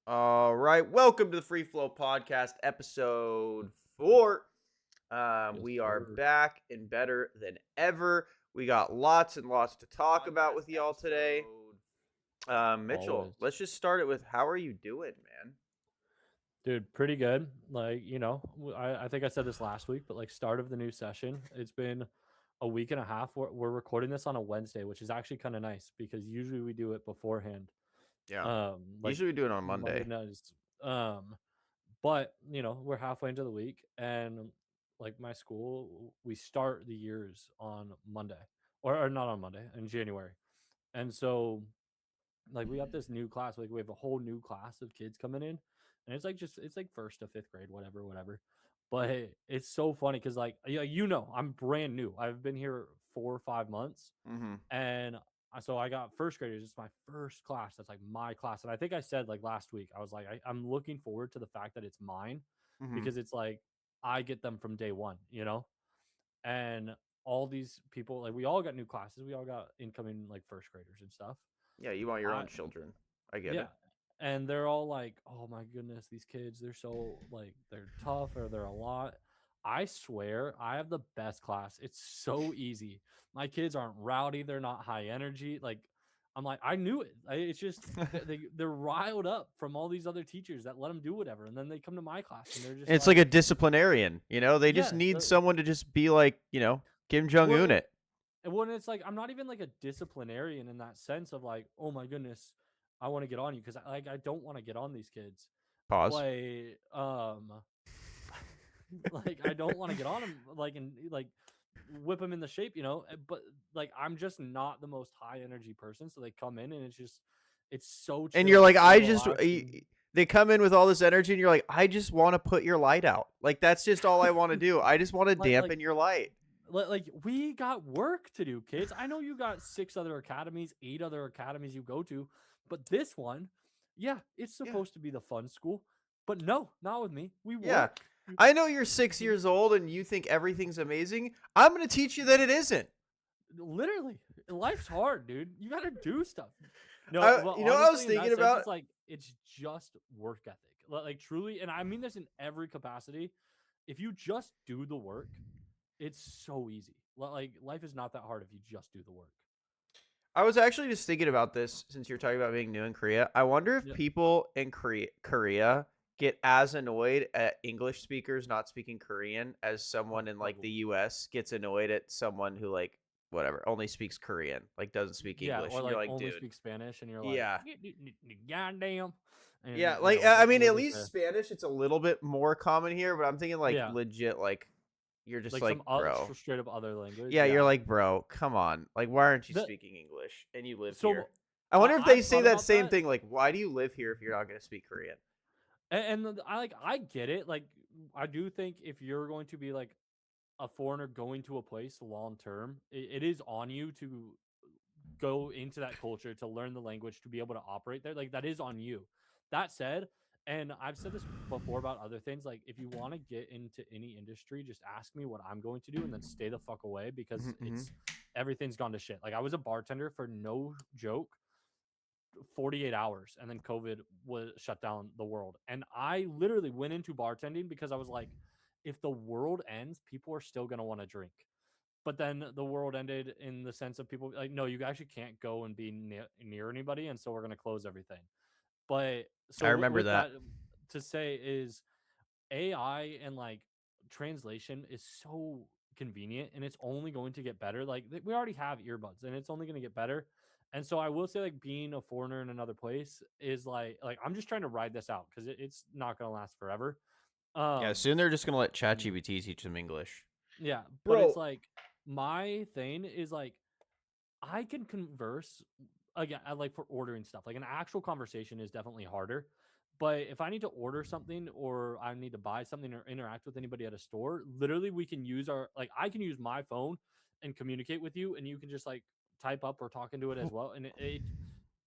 All right, welcome to the Free Flow Podcast, episode 4. Yes, We are sir. back and better than ever. We got lots and lots to talk about Podcast with y'all today. episode. Mitchell, Always. let's just start it with how are you doing, man? Dude, pretty good. I think I said this last week, but like start of the new session. It's been a week and a half. We're recording this on a Wednesday, which is actually kind of nice because usually we do it beforehand. Yeah, Like usually we do it on Monday Monday. nights. But we're halfway into the week and like my school, we start the years on Monday. Or not on Monday, in January. And so like we got this new class, like we have a whole new class of kids coming in, and it's like first to fifth grade, whatever. But it's so funny because like I'm brand new. I've been here 4 or 5 months, Mm-hmm. and so I got first graders. It's my first class. That's like my class, and I think I said like last week I was like I'm looking forward to the fact that it's mine Mm-hmm. because it's like I get them from day one, and all these people like we all got new classes. We all got incoming like first graders and stuff. Yeah, you want your I own children. I get Yeah, it. and they're all like, "Oh my goodness, these kids, they're so like they're tough or they're a lot." I swear, I have the best class. It's so easy. My kids aren't rowdy, they're not high energy. Like I'm like, I knew it. It's just they're riled up from all these other teachers that let them do whatever, and then they come to my class and they're just It's like a like, disciplinarian, they just yeah, need someone to just be like, Kim Jong Un well, it. and when it's like I'm not even like a disciplinarian in that sense of like, oh my goodness, I want to get on you because I don't want to get on these kids, Pause. but like I don't want to get on them like and like whip them in the shape. But like I'm just not the most high energy person, so they come in and it's so And chill, you're like, it's so I just relaxing. they come in with all this energy, and you're like, I just want to put your light out. Like that's just all I want to do. I just want to like like dampen your light. like we got work to do, kids. I know you got 6 other academies, 8 other academies you go to, but this one, yeah, it's Yeah, supposed to be the fun school, but no, not with me. We yeah. work. I know you're 6 years old and you think everything's amazing. I'm gonna teach you that it isn't. Literally, life's hard, dude. You got to do stuff. No, I, but you know what I was honestly, in thinking that sense, about? it's just work ethic. Like truly, and I mean this in every capacity. If you just do the work, it's so easy. Like life is not that hard if you just do the work. I was actually just thinking about this since you're talking about being new in Korea. I wonder if Yeah. people in Korea get as annoyed at English speakers not speaking Korean as someone in like the Probably. US gets annoyed at someone who like whatever only speaks Korean, like doesn't speak Yeah, English. or And you're like like, only dude, speak Spanish, and you're like, yeah. goddamn, and Yeah, like I mean, we're at just least Spanish, it's a little bit more common here, but I'm thinking like yeah, legit, like you're just like like, some bro. straight up other language. Yeah, you're Yeah, like, bro, come on. Like, why aren't you the speaking English and you live here? so I wonder if they I've say thought that about same that. thing. Like, why do you live here if you're not going to speak Korean? And I get it. Like I do think if you're going to be like a foreigner going to a place long term, it is on you to go into that culture to learn the language to be able to operate there. Like that is on you. That said, and I've said this before about other things. Like if you want to get into any industry, just ask me what I'm going to do and then stay the fuck away because Mm-hmm. everything's gone to shit. Like I was a bartender for no joke 48 hours and then COVID was shut down the world. And I literally went into bartending because I was like, if the world ends, people are still going to want to drink. But then the world ended in the sense of people like, no, you actually can't go and be near anybody. And so we're going to close everything. But I so remember with that. that to say is AI and like translation is so convenient and it's only going to get better. Like we already have earbuds and it's only going to get better. And so I will say like being a foreigner in another place is like I'm just trying to ride this out because it's not going to last forever. Yeah, Um soon they're just going to let and ChatGPT teach them English. yeah, but it's Bro, like my thing is like I can converse again. I like for ordering stuff. Like an actual conversation is definitely harder. But if I need to order something or I need to buy something or interact with anybody at a store, literally we can use our like I can use my phone and communicate with you, and you can just like type up or talk into it as well. And it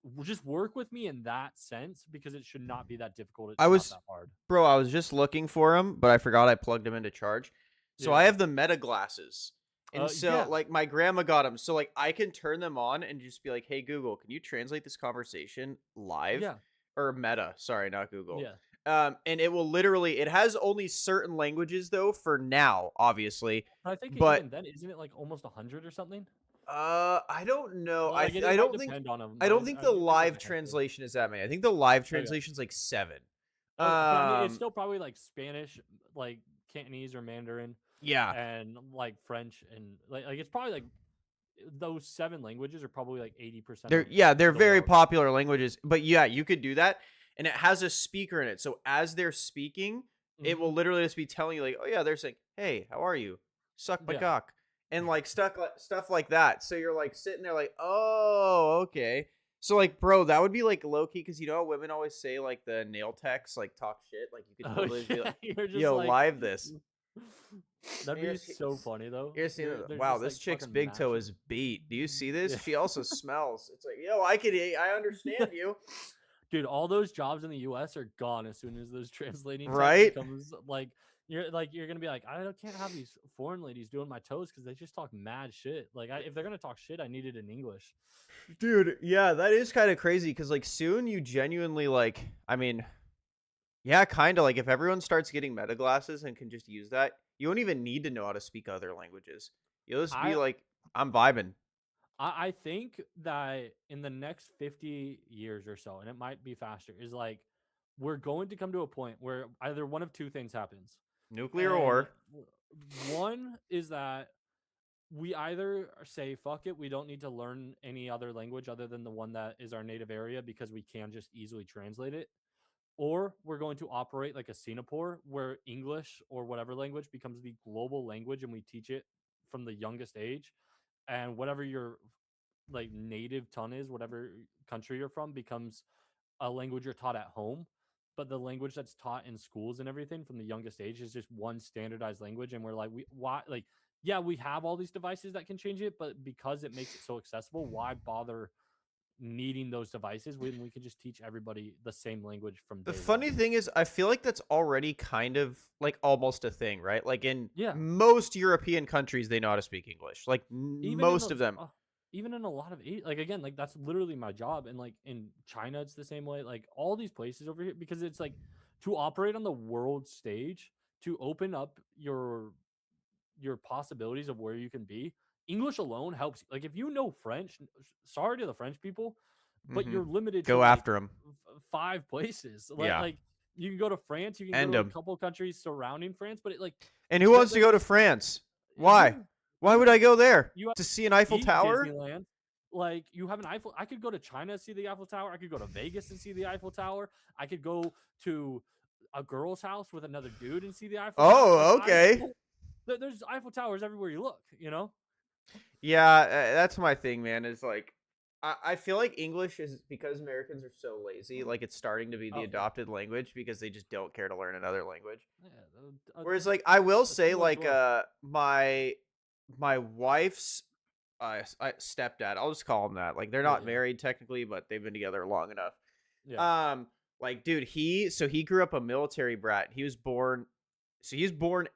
will just work with me in that sense because it should not be that difficult. I It's not was, that hard. bro, I was just looking for them, but I forgot I plugged them into charge. So I Yeah. have the Meta glasses. And so, Yeah. like, my grandma got them. So, like, I can turn them on and just be like, hey, Google, can you translate this conversation live? Yeah. or Meta, sorry, not Google. Yeah. And it will literally it has only certain languages though for now, obviously. But I think But even then, isn't it like almost 100 or something? I don't know. Like it, I it might don't think depend on them, I but don't think I the think there's like live a handful. translation is that many. I think the live Okay. translation's like 7. Okay, but I mean, it's Um still probably like Spanish, like Cantonese or Mandarin, yeah. and like French, and like it's probably like those 7 languages are probably like 80% They're of yeah, they're the very world. popular languages. But yeah, you could do that and it has a speaker in it. So as they're speaking, it Hmm. will literally just be telling you like, "Oh yeah, they're saying, "Hey, how are you? Suck my Yeah. cock." And like stuff like that. So you're like sitting there like, "Oh, okay." So like, bro, that would be like low key because you know how women always say like the nail techs like talk shit. Like you could Oh totally be yeah, like, you're just "Yo, like, live this." that'd And be so funny though. you're seeing They're wow, just this like chick's fucking big toe matching. is beat. Do you see this? Yeah. She also smells. It's like, yo, I understand you, Dude, all those jobs in the US are gone as soon as those translating tech right? becomes like you're gonna be like, can't have these foreign ladies doing my toes because they just talk mad shit. Like if they're gonna talk shit, I need it in English. Dude, yeah, that is kind of crazy because like soon you genuinely like, I mean, yeah, kind of like if everyone starts getting meta glasses and can just use that, you won't even need to know how to speak other languages. You'll just be I like, I'm vibing. I think that in the next 50 years or so, and it might be faster, is like we're going to come to a point where either one of two things happens. Nuclear And or one is that we either say fuck it, we don't need to learn any other language other than the one that is our native area because we can just easily translate it, or we're going to operate like a Singapore where English or whatever language becomes the global language and we teach it from the youngest age, and whatever your like native tongue is, whatever country you're from, becomes a language you're taught at home. But the language that's taught in schools and everything from the youngest age is just one standardized language. And we're like, we why like yeah, we have all these devices that can change it, but because it makes it so accessible, why bother needing those devices when we can just teach everybody the same language from the day one? funny thing is, I feel like that's already kind of like almost a thing, right? Like in Yeah, most European countries, they know how to speak English. Like even in most of those them. even in a lot of like again, like that's literally my job, and like in China it's the same way, like all these places over here, because it's like to operate on the world stage, to open up your possibilities of where you can be. English alone helps. Like if you know French, sorry to the French people, but Hmm. you're limited to Go like after them. 5 places. Like Yeah, like you can go to France, you can go end to a them. couple countries surrounding France, but it like And who wants to go to there's France? Why? you Why would I go there you have to see an Eiffel eat Tower? Disneyland. Like you have an Eiffel. I could go to China to see the Eiffel Tower. I could go to Vegas and see the Eiffel Tower. I could go to a girl's house with another dude and see the Eiffel Tower. Like Oh, okay. there's Eiffel Towers everywhere you look. You know. Yeah, that's my thing, man. Is like, I feel like English is because Americans are so lazy. Like, it's starting to be the Oh yeah. adopted language because they just don't care to learn another language. Yeah. Whereas, like, I will say, Similar to like, us. my wife's stepdad. I'll just call him that. Like, they're Yeah. not Yeah. married technically, but they've been together long enough. Yeah. Um, like, dude, he grew up a military brat. He was born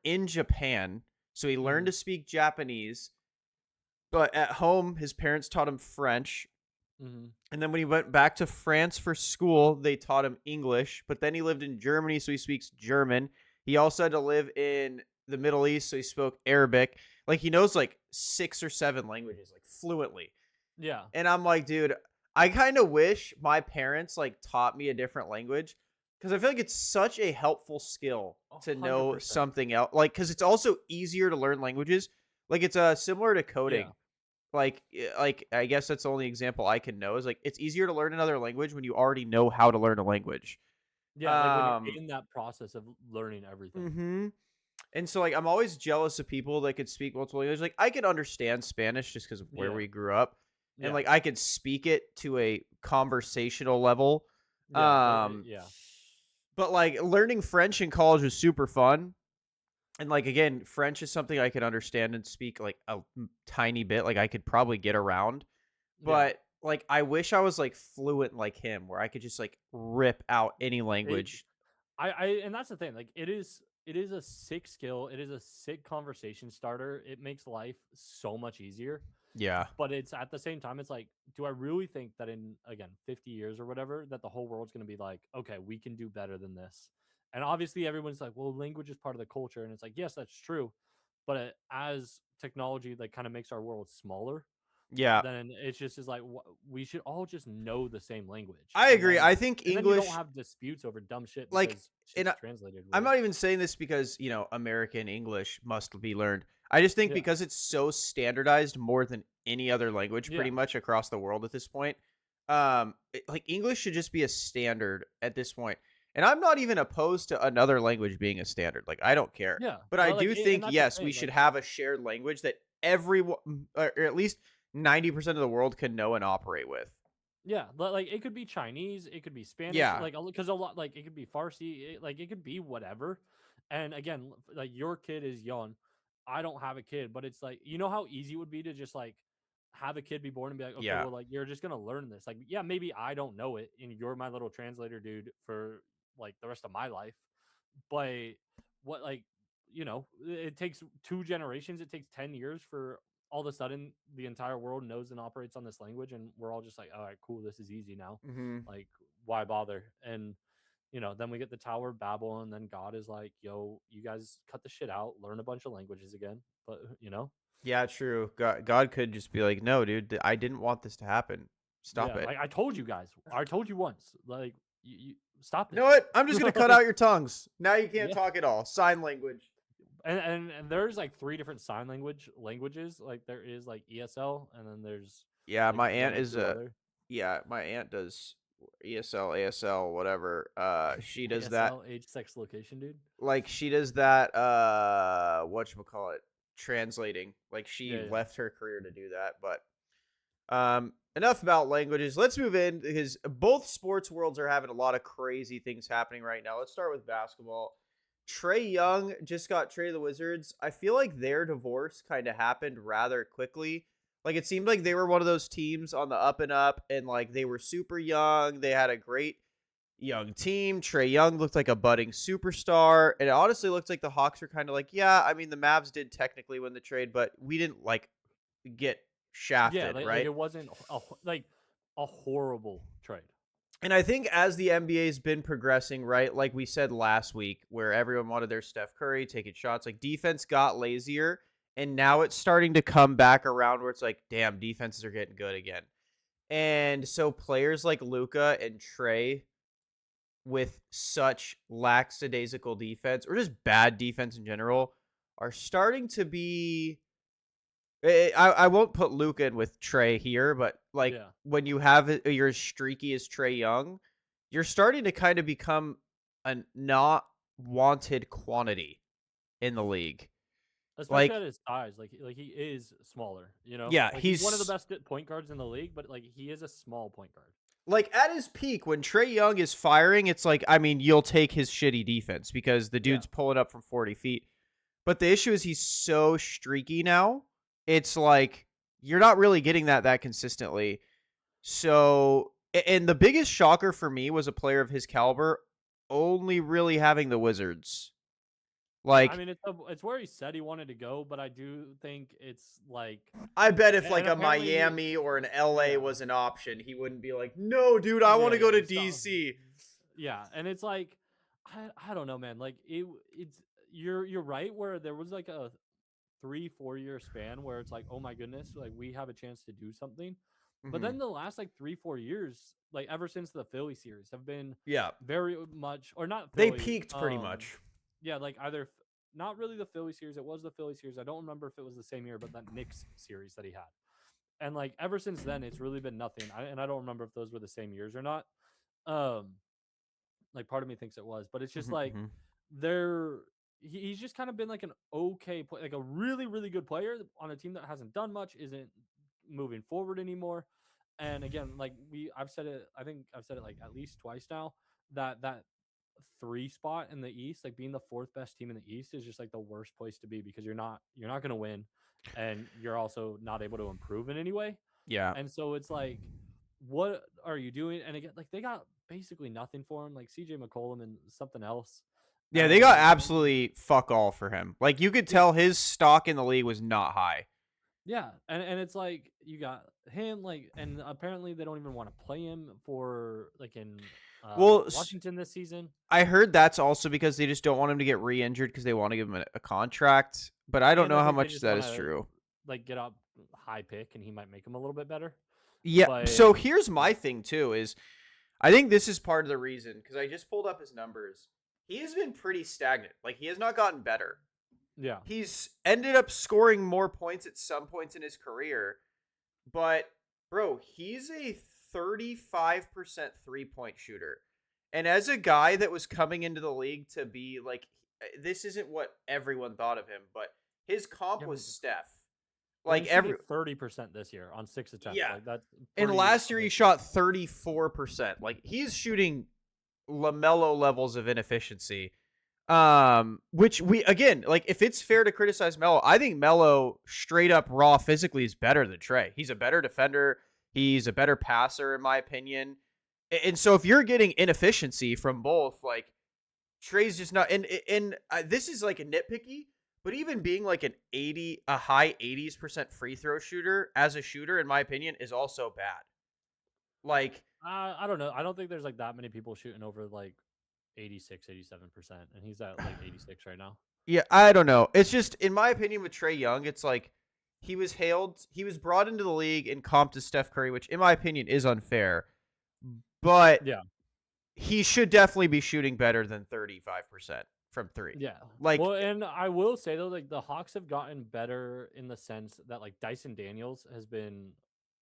in Japan, so he learned Hmm. to speak Japanese. But at home, his parents taught him French. Hmm. And then when he went back to France for school, they taught him English. But then he lived in Germany, so he speaks German. He also had to live in the Middle East, so he spoke Arabic. Like he knows like 6 or 7 languages, like fluently. Yeah. And I'm like, dude, I kind of wish my parents like taught me a different language because I feel like it's such a helpful skill to hundred know percent. something else. Like, because it's also easier to learn languages. Like it's similar to Yeah. coding. Like I guess that's the only example I can know is like it's easier to learn another language when you already know how to learn a language. Yeah. Like when you're Um, in that process of learning everything. hmm and so like I'm always jealous of people that could speak multiple languages. Like I could understand Spanish just because of where Yeah. we grew up, and Yeah. like I could speak it to a conversational level. Yeah. Um, Yeah. but like learning French in college was super fun. And like again, French is something I could understand and speak like a tiny bit. Like I could probably get around. Yeah. But like I wish I was like fluent like him where I could just like rip out any It language. I and that's the thing. Like it is a sick skill. It is a sick conversation starter. It makes life so much easier. Yeah. But it's at the same time, it's like, do I really think that in, again, 50 years or whatever, that the whole world's going to be like, okay, we can do better than this? And obviously, everyone's like, well, language is part of the culture, and it's like, yes, that's true. But as technology like kind of makes our world smaller, Yeah. then it's just is like we should all just know the same language, I agree. I think and then you don't English, have disputes over dumb shit like, because and shit's translated I'm weird. not even saying this because, American English must be learned. I just think Yeah, because it's so standardized more than any other language yeah, pretty much across the world at this point. Like English should just be a standard at this point. And I'm not even opposed to another language being a standard. Like I don't care. yeah. But I Like, do and think that's the yes, we thing. should Like, have a shared language that everyone or at least 90% of the world can know and operate with. yeah, like it could be Chinese, it could be Spanish, Yeah. like because a lot, like it could be Farsi, like it could be whatever. And again, like your kid is young, I don't have a kid, but it's like, you know how easy it would be to just like have a kid be born and be like, okay, Yeah. well, like you're just gonna learn this. Like, yeah, maybe I don't know it, and you're my little translator dude for like the rest of my life. But what, like, it takes 2 generations, it takes 10 years for all of a sudden the entire world knows and operates on this language, and we're all just like, all right, cool, this is easy now. Mhm. Like, why bother? And then we get the Tower of Babel, and then God is like, yo, you guys cut the shit out, learn a bunch of languages again. But Yeah, true. God could just be like, "No, dude, I didn't want this to happen. Stop yeah, it." like I told you guys, I told you once, like, you stop You this know shit. what? I'm just gonna cut Like, out your tongues. Now you can't yeah. talk at all. Sign language. And there's like three different sign languages. Like there is like ESL, and then there's Yeah, like my one aunt or is two a other. yeah, my aunt does ESL, ASL, whatever. She does that ASL, age, sex, location, dude. like she does that whatchamacallit, translating. Like she Yeah, yeah. left her career to do that, but enough about languages. Let's move in because both sports worlds are having a lot of crazy things happening right now. Let's start with basketball. Trae Young just got traded to the Wizards. I feel like their divorce kind of happened rather quickly. Like it seemed like they were one of those teams on the up and up, and like they were super young. They had a great young team. Trae Young looked like a budding superstar, and it honestly looked like the Hawks were kind of like, yeah, I mean the Mavs did technically win the trade, but we didn't like get Yeah, shafted, like right? it wasn't like a horrible trade. And I think as the NBA's been progressing, right, like we said last week, where everyone wanted their Steph Curry taking shots, like defense got lazier, and now it's starting to come back around where it's like, damn, defenses are getting good again. And so players like Luca and Trey with such lackadaisical defense, or just bad defense in general, are starting to be I won't put Luka in with Trey here, but like Yeah. when you have you're as streaky as Trey Young, you're starting to kind of become a not wanted quantity in the league. Especially Like, at his size, like he is smaller, yeah, like he's one of the he's best point guards in the league, but like he is a small point guard. like at his peak when Trey Young is firing. It's like, I mean, you'll take his shitty defense because the Yeah, dude's pulling up from 40 feet. But the issue is he's so streaky now. It's like you're not really getting that consistently. So, and the biggest shocker for me was a player of his caliber only really having the Wizards. yeah. I Like, mean, it's where he said he wanted to go, but I do think it's like, I bet if like and a apparently, Miami or an LA yeah, was an option, he wouldn't be like, "No, dude, I want yeah, to go yeah. to So, DC." yeah, and it's like, I don't know, man. Like it's you're right where there was like a 3-4 year span where it's like, oh my goodness, like we have a chance to do something. But Hmm. then the last like 3-4 years, like ever since the Philly series, have been Yeah, very much, or not they Philly. peaked pretty much. Yeah, like either not really the Philly series. It was the Philly series. I don't remember if it was the same year, but that Knicks series that he had. And like ever since then, it's really been nothing. And I don't remember if those were the same years or not. Um, like part of me thinks it was, but it's just Hmm. like Hmm. there he's just kind of been like an okay like a really really good player on a team that hasn't done much, isn't moving forward anymore. And again, like I've said it, I think I've said it like at least twice now, that 3 spot in the East, like being the fourth best team in the East, is just like the worst place to be because you're not going to win, and you're also not able to improve in any way. Yeah, And so it's like, what are you doing? And again, like they got basically nothing for him, like CJ McCollum and something else. yeah, they got And absolutely fuck all for him. Like you could yeah, tell his stock in the league was not high. Yeah, and it's like you got him like, and apparently they don't even want to play him for like in Well, Washington this season. I heard that's also because they just don't want him to get re-injured because they want to give him a contract. But I don't And know I how think they much just that want is to true. like get up high pick, and he might make him a little bit better. Yeah. But So here's yeah, my thing too: is I think this is part of the reason because I just pulled up his numbers. He has been pretty stagnant. Like he has not gotten better. yeah, He's ended up scoring more points at some points in his career, but bro, he's a 35% three-point shooter. And as a guy that was coming into the league to be like this isn't what everyone thut of him, but his comp yeah. was Steph. Well, Like he's shooting every 30% this year on 6 attempts. yeah. Like that's And pretty last year he abysmal. shot 34%. Like he's shooting LaMelo levels of inefficiency. Which we again, like if it's fair to criticize Melo, I think Melo straight up raw physically is better than Trey. He's a better defender. He's a better passer in my opinion. And so if you're getting inefficiency from both, like Trey's just not. And this is like a nitpicky, but even being like a high 80s% free throw shooter as a shooter, in my opinion, is also bad. Like I don't know. I don't think there's like that many people shooting over like 86, 87%, and he's at like 86 right now. yeah, I don't know. It's just in my opinion with Trey Young, it's like he was brought into the league in comp to Steph Curry, which in my opinion is unfair. But Yeah. he should definitely be shooting better than 35% from three. Yeah. Like, Well, and I will say though, like the Hawks have gotten better in the sense that like Dyson Daniels has been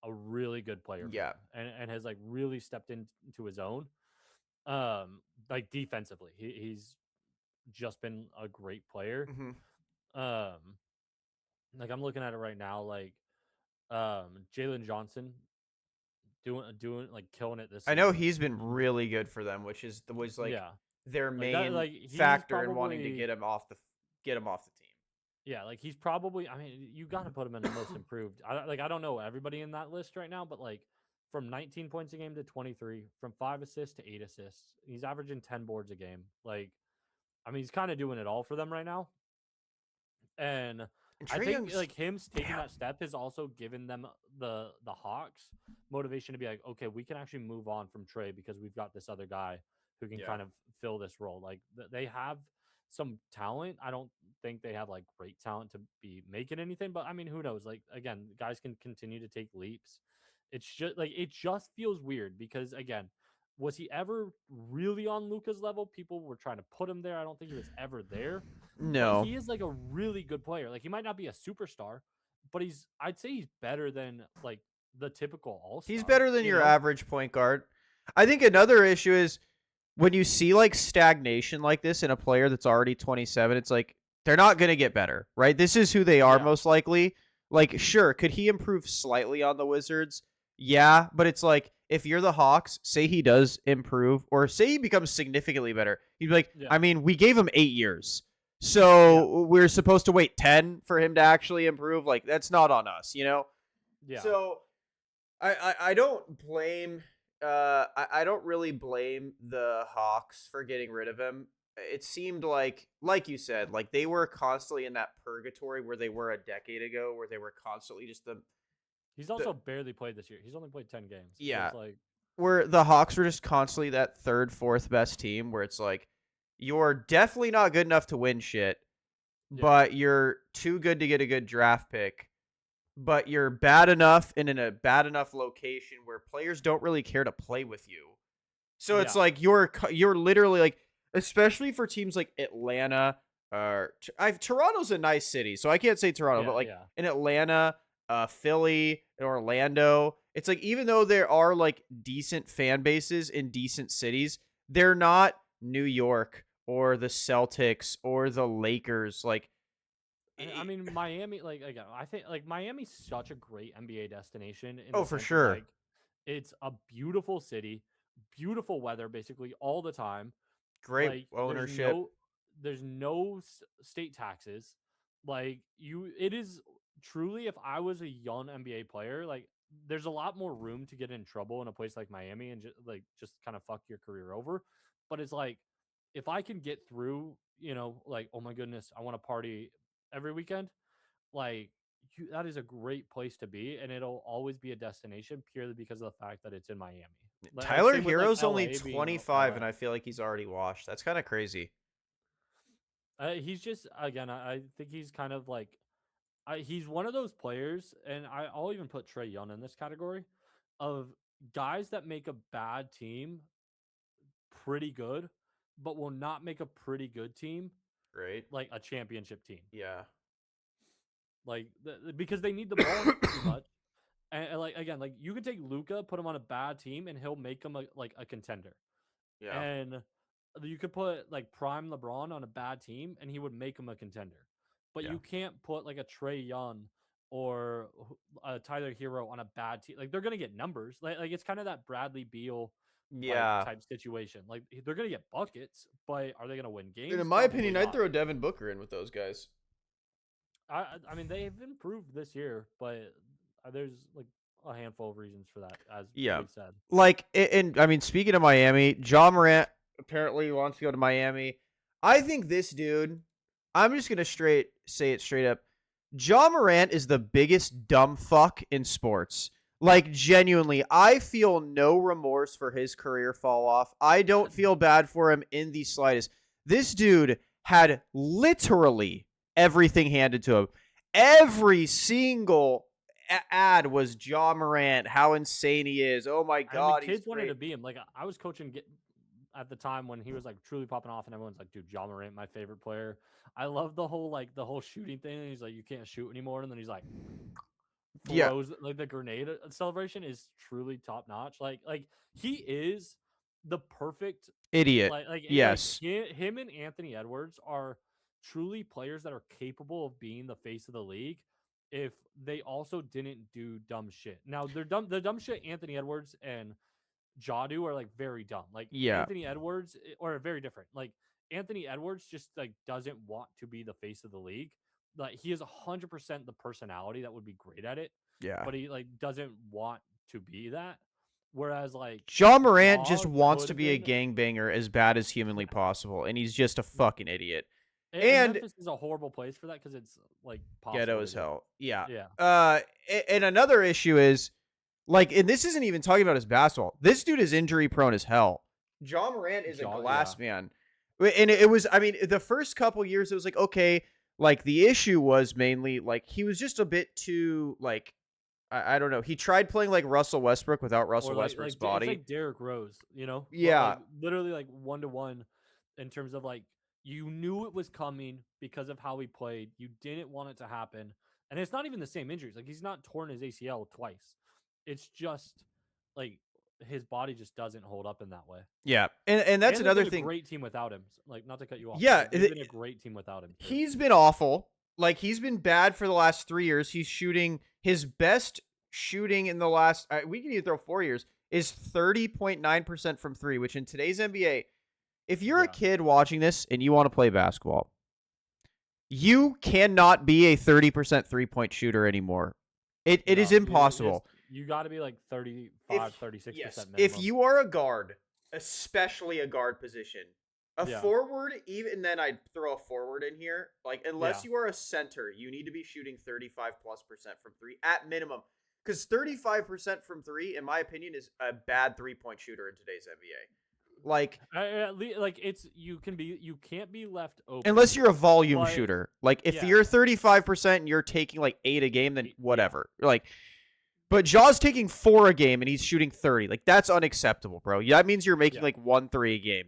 a really good player for yeah. them, and has like really stepped into his own. Like defensively, he's just been a great player. Hmm. Um, like I'm looking at it right now, like Jalen Johnson doing like killing it this I know season. he's been really good for them, which was like Yeah, their like that. main Like he's factor in wanting to probably get him off the team. Yeah, like he's probably. I mean, you got to put him in the most improved. I don't know everybody in that list right now, but like from 19 points a game to 23, from 5 assists to 8 assists, he's averaging 10 boards a game. Like, I mean, he's kind of doing it all for them right now. And And I Trey think Young's like him taking damn. that step has also given them the Hawks motivation to be like, okay, we can actually move on from Trey because we've got this other guy who can Yeah. kind of fill this role. Like they have some talent. I don't think they have like great talent to be making anything, but I mean, who knows? Like again, guys can continue to take leaps. It's just like it just feels weird because again, was he ever really on Luca's level? People were trying to put him there. I don't think he was ever there, but No. he is like a really good player. Like he might not be a superstar, but I'd say he's better than like the typical He's all-star, better than you your know? average point guard. I think another issue is when you see like stagnation like this in a player that's already 27, it's like they're not going to get better, right? This is who they are Yeah. most likely. Like, sure, could he improve slightly on the Wizards? Yeah, but it's like if you're the Hawks, say he does improve or say he becomes significantly better, you'd be like, Yeah. I mean, we gave him 8 years. Yeah. So we're supposed to wait 10 for him to actually improve. Like, that's not on us, you know? Yeah. So I don't blame I don't really blame the Hawks for getting rid of him. It seemed like you said, like they were constantly in that purgatory where they were a decade ago, where they were constantly just He's the also barely played this year. He's only played 10 games. So yeah, it's like, where the Hawks were just constantly that third, fourth best team where it's like you're definitely not good enough to win shit, yeah. but you're too good to get a good draft pick, but you're bad enough and in a bad enough location where players don't really care to play with you. So it's Yeah. like you're literally like, especially for teams like Atlanta. Toronto's a nice city, so I can't say Toronto, but Yeah. like Yeah. in Atlanta, Philly, and Orlando, it's like even though there are like decent fan bases in decent cities, they're not New York or the Celtics or the Lakers. Like, I mean, Miami, like again, I think like Miami's such a great NBA destination in oh, the for sense of sure, like it's a beautiful city, beautiful weather basically all the time. great Like ownership. there's no state taxes. Like it is truly, if I was a young NBA player, like there's a lot more room to get in trouble in a place like Miami and just kind of fuck your career over. But it's like if I can get through, like, oh my goodness, I want to party every weekend, like that is a great place to be, and it'll always be a destination purely because of the fact that it's in Miami. Tyler Same with like Hero's only LA being 25, and LA. I feel like he's already washed. That's kind of crazy. He's just again, I think he's kind of like he's one of those players, and I'll even put Trey Young in this category of guys that make a bad team pretty good, but will not make a pretty good team Right? like a championship team. Yeah. Like because they need the ball too much. And like again, like you can take Luca, put him on a bad team, and he'll make him like a contender. Yeah. And you could put like prime LeBron on a bad team, and he would make him a contender. But Yeah. you can't put like a Trey Young or a Tyler Hero on a bad team. Like they're gonna get numbers. Like it's kind of that Bradley Beal like Yeah. type situation. Like they're gonna get buckets, but are they gonna win games? And in my Probably opinion, I'd not. throw Devin Booker in with those guys. I mean they've improved this year, but there's like a handful of reasons for that, as Yeah. we've said. Like, and I mean, speaking of Miami, John Morant apparently wants to go to Miami. I think this dude, I'm just gonna say it straight up. John Morant is the biggest dumb fuck in sports. Like, genuinely, I feel no remorse for his career fall off. I don't feel bad for him in the slightest. This dude had literally everything handed to him. Every single ad was John Morant, how insane he is. Oh my God, And the he's kids wanted great. to be him. Like I was coaching at the time when he was like truly popping off, and everyone's like, "Dude, John Morant, my favorite player." I love the whole shooting thing. And he's like, "You can't shoot anymore," and then he's like, Yeah, throws like the grenade celebration is truly top notch. Like he is the perfect idiot. Yes. him and Anthony Edwards are truly players that are capable of being the face of the league if they also didn't do dumb shit. Now they're dumb. The dumb shit Anthony Edwards and Jadu are like very dumb. Like Yeah. Anthony Edwards or very different. Like Anthony Edwards just like doesn't want to be the face of the league. Like he is 100% the personality that would be great at it, Yeah. but he like doesn't want to be that. Whereas like John Morant just Ja wants could to have be a been, gangbanger as bad as humanly possible, and he's just a fucking idiot. and And Memphis is a horrible place for that because it's like ghetto possible as to do. hell. Yeah. Yeah. And another issue is, like, and this isn't even talking about his basketball. This dude is injury prone as hell. John Morant is a glass man. And it was, I mean, the first couple years, it was like, okay, like, the issue was mainly, like, he was just a bit too, like, I don't know. He tried playing like Russell Westbrook without Russell Westbrook's body. It's like Derrick Rose, you know? Yeah. Like, literally like 1-to-1 in terms of like you knew it was coming because of how he played. You didn't want it to happen. And it's not even the same injuries. Like he's not torn his ACL twice. It's just like his body just doesn't hold up in that way. Yeah. And that's they've another been a thing. Great team without him. Like not to cut you off. Yeah, Like, they've been a great team without him. Too. He's been awful. Like he's been bad for the last 3 years. He's shooting his best shooting in the last we can even throw 4 years is 30.9% from 3, which in today's NBA, if you're a kid watching this and you want to play basketball, you cannot be a 30% 3-point shooter anymore. It is impossible. You got to be like 35, 36% minimum. If you are a guard, especially a guard position, forward, even then I'd throw a forward in here. Like, unless you are a center, you need to be shooting 35+% from 3 at minimum. Because 35% from 3, in my opinion, is a bad 3-point shooter in today's NBA. Like, you can't be left open unless you're a volume shooter. Like, if you're 35% and you're taking like 8 a game, then whatever. Like, but Ja's taking 4 a game and he's shooting 30. Like, that's unacceptable, bro. That means you're making like 1 3 a game.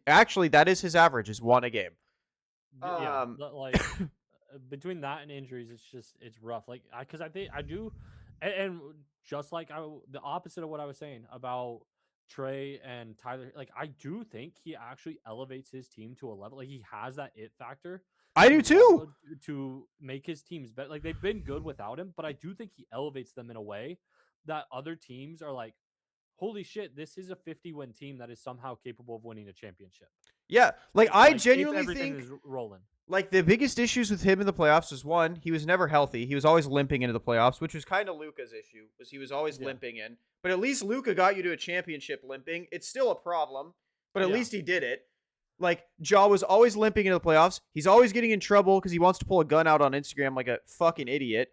Actually, that is his average, is 1 a game. Like between that and injuries, it's rough. Like, because I think I do. And just like the opposite of what I was saying about Trey and Tyler, like I do think he actually elevates his team to a level. Like he has that it factor. I do too. To make his teams better. Like they've been good without him, but I do think he elevates them in a way that other teams are like, holy shit, this is a 50-win team that is somehow capable of winning a championship. Yeah, like I genuinely everything think is rolling. Like the biggest issues with him in the playoffs was, one, he was never healthy. He was always limping into the playoffs, which was kind of Luka's issue. Was he was always limping in. But at least Luka got you to a championship limping. It's still a problem, but at least he did it. Like Ja was always limping into the playoffs. He's always getting in trouble because he wants to pull a gun out on Instagram like a fucking idiot.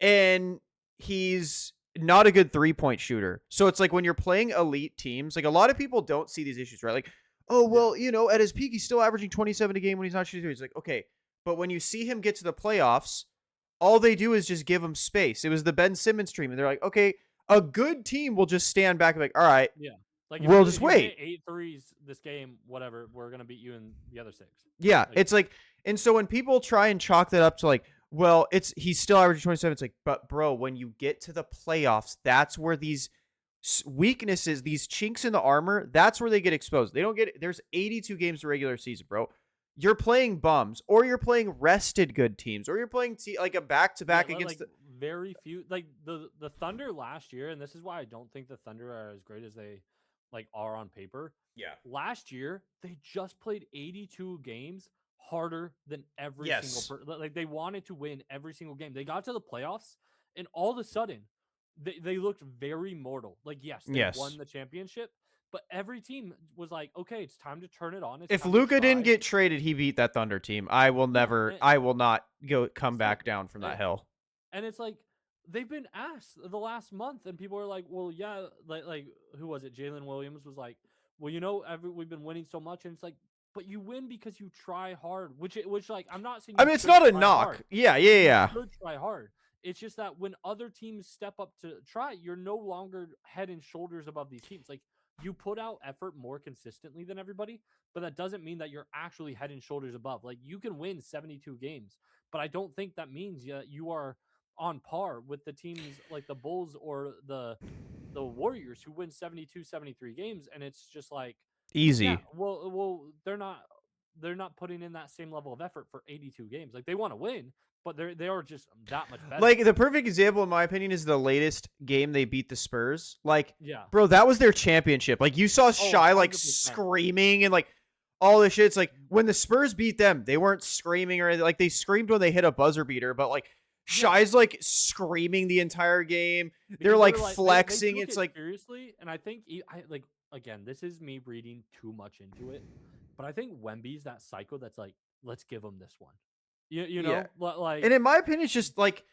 and he's not a good 3-point shooter. So it's like when you're playing elite teams, like a lot of people don't see these issues, right? Like, oh Yeah. well, at his peak, he's still averaging 27 a game when he's not shooting. He's like, okay, but when you see him get to the playoffs, all they do is just give him space. It was the Ben Simmons stream, and they're like, okay, a good team will just stand back and be like, all right, Yeah. Like we'll if just you hit wait. 8 threes this game, whatever, we're gonna beat you in the other six. Yeah, Like it's like, and so when people try and chalk that up to like, well, he's still averaging 27. It's like, but bro, when you get to the playoffs, that's where these weaknesses, these chinks in the armor, that's where they get exposed. They don't get. There's 82 games of regular season, bro. You're playing bums, or you're playing rested good teams, or you're playing like a back to yeah, back against like the. very few like the Thunder last year, and this is why I don't think the Thunder are as great as they like are on paper. Yeah. Last year, they just played 82 games harder than every single Yes. like they wanted to win every single game. They got to the playoffs and all of a sudden they looked very mortal. Like yes, they won Yes. the championship, but every team was like, okay, it's time to turn it on. It's If time to Luca didn't try. get traded, he beat that Thunder team. I will Yeah, never. I will not come so back down from and, that hill. and it's like they've been asked the last month, and people are like, "Well, yeah, like who was it? Jalen Williams was like, well, we've been winning so much, and it's like, but you win because you try hard, which like I'm not saying I you mean, it's shouldn't not a try knock. hard. Yeah, yeah, You yeah. should try hard. It's just that when other teams step up to try, you're no longer head and shoulders above these teams. Like you put out effort more consistently than everybody, but that doesn't mean that you're actually head and shoulders above. Like you can win 72 games, but I don't think that means you are on par with the teams like the Bulls or the Warriors who win 72, 73 games, and it's just like yeah, Easy. well they're not putting in that same level of effort for 82 games. Like they want to win, but they are just that much better. Like the perfect example, in my opinion, is the latest game they beat the Spurs. Like, Yeah. bro, that was their championship. Like, you saw Oh, Shy like 100%. screaming and like all this shit. It's like when the Spurs beat them, they weren't screaming or anything. Like they screamed when they hit a buzzer beater, but like Yeah, Shy's like screaming the entire game. They're because like they're like they flexing. took It's it like seriously, and I think I like again, this is me reading too much into it, but I think Wemby's that cycle that's like, let's give him this one. You yeah. know, like And in my opinion, it's just like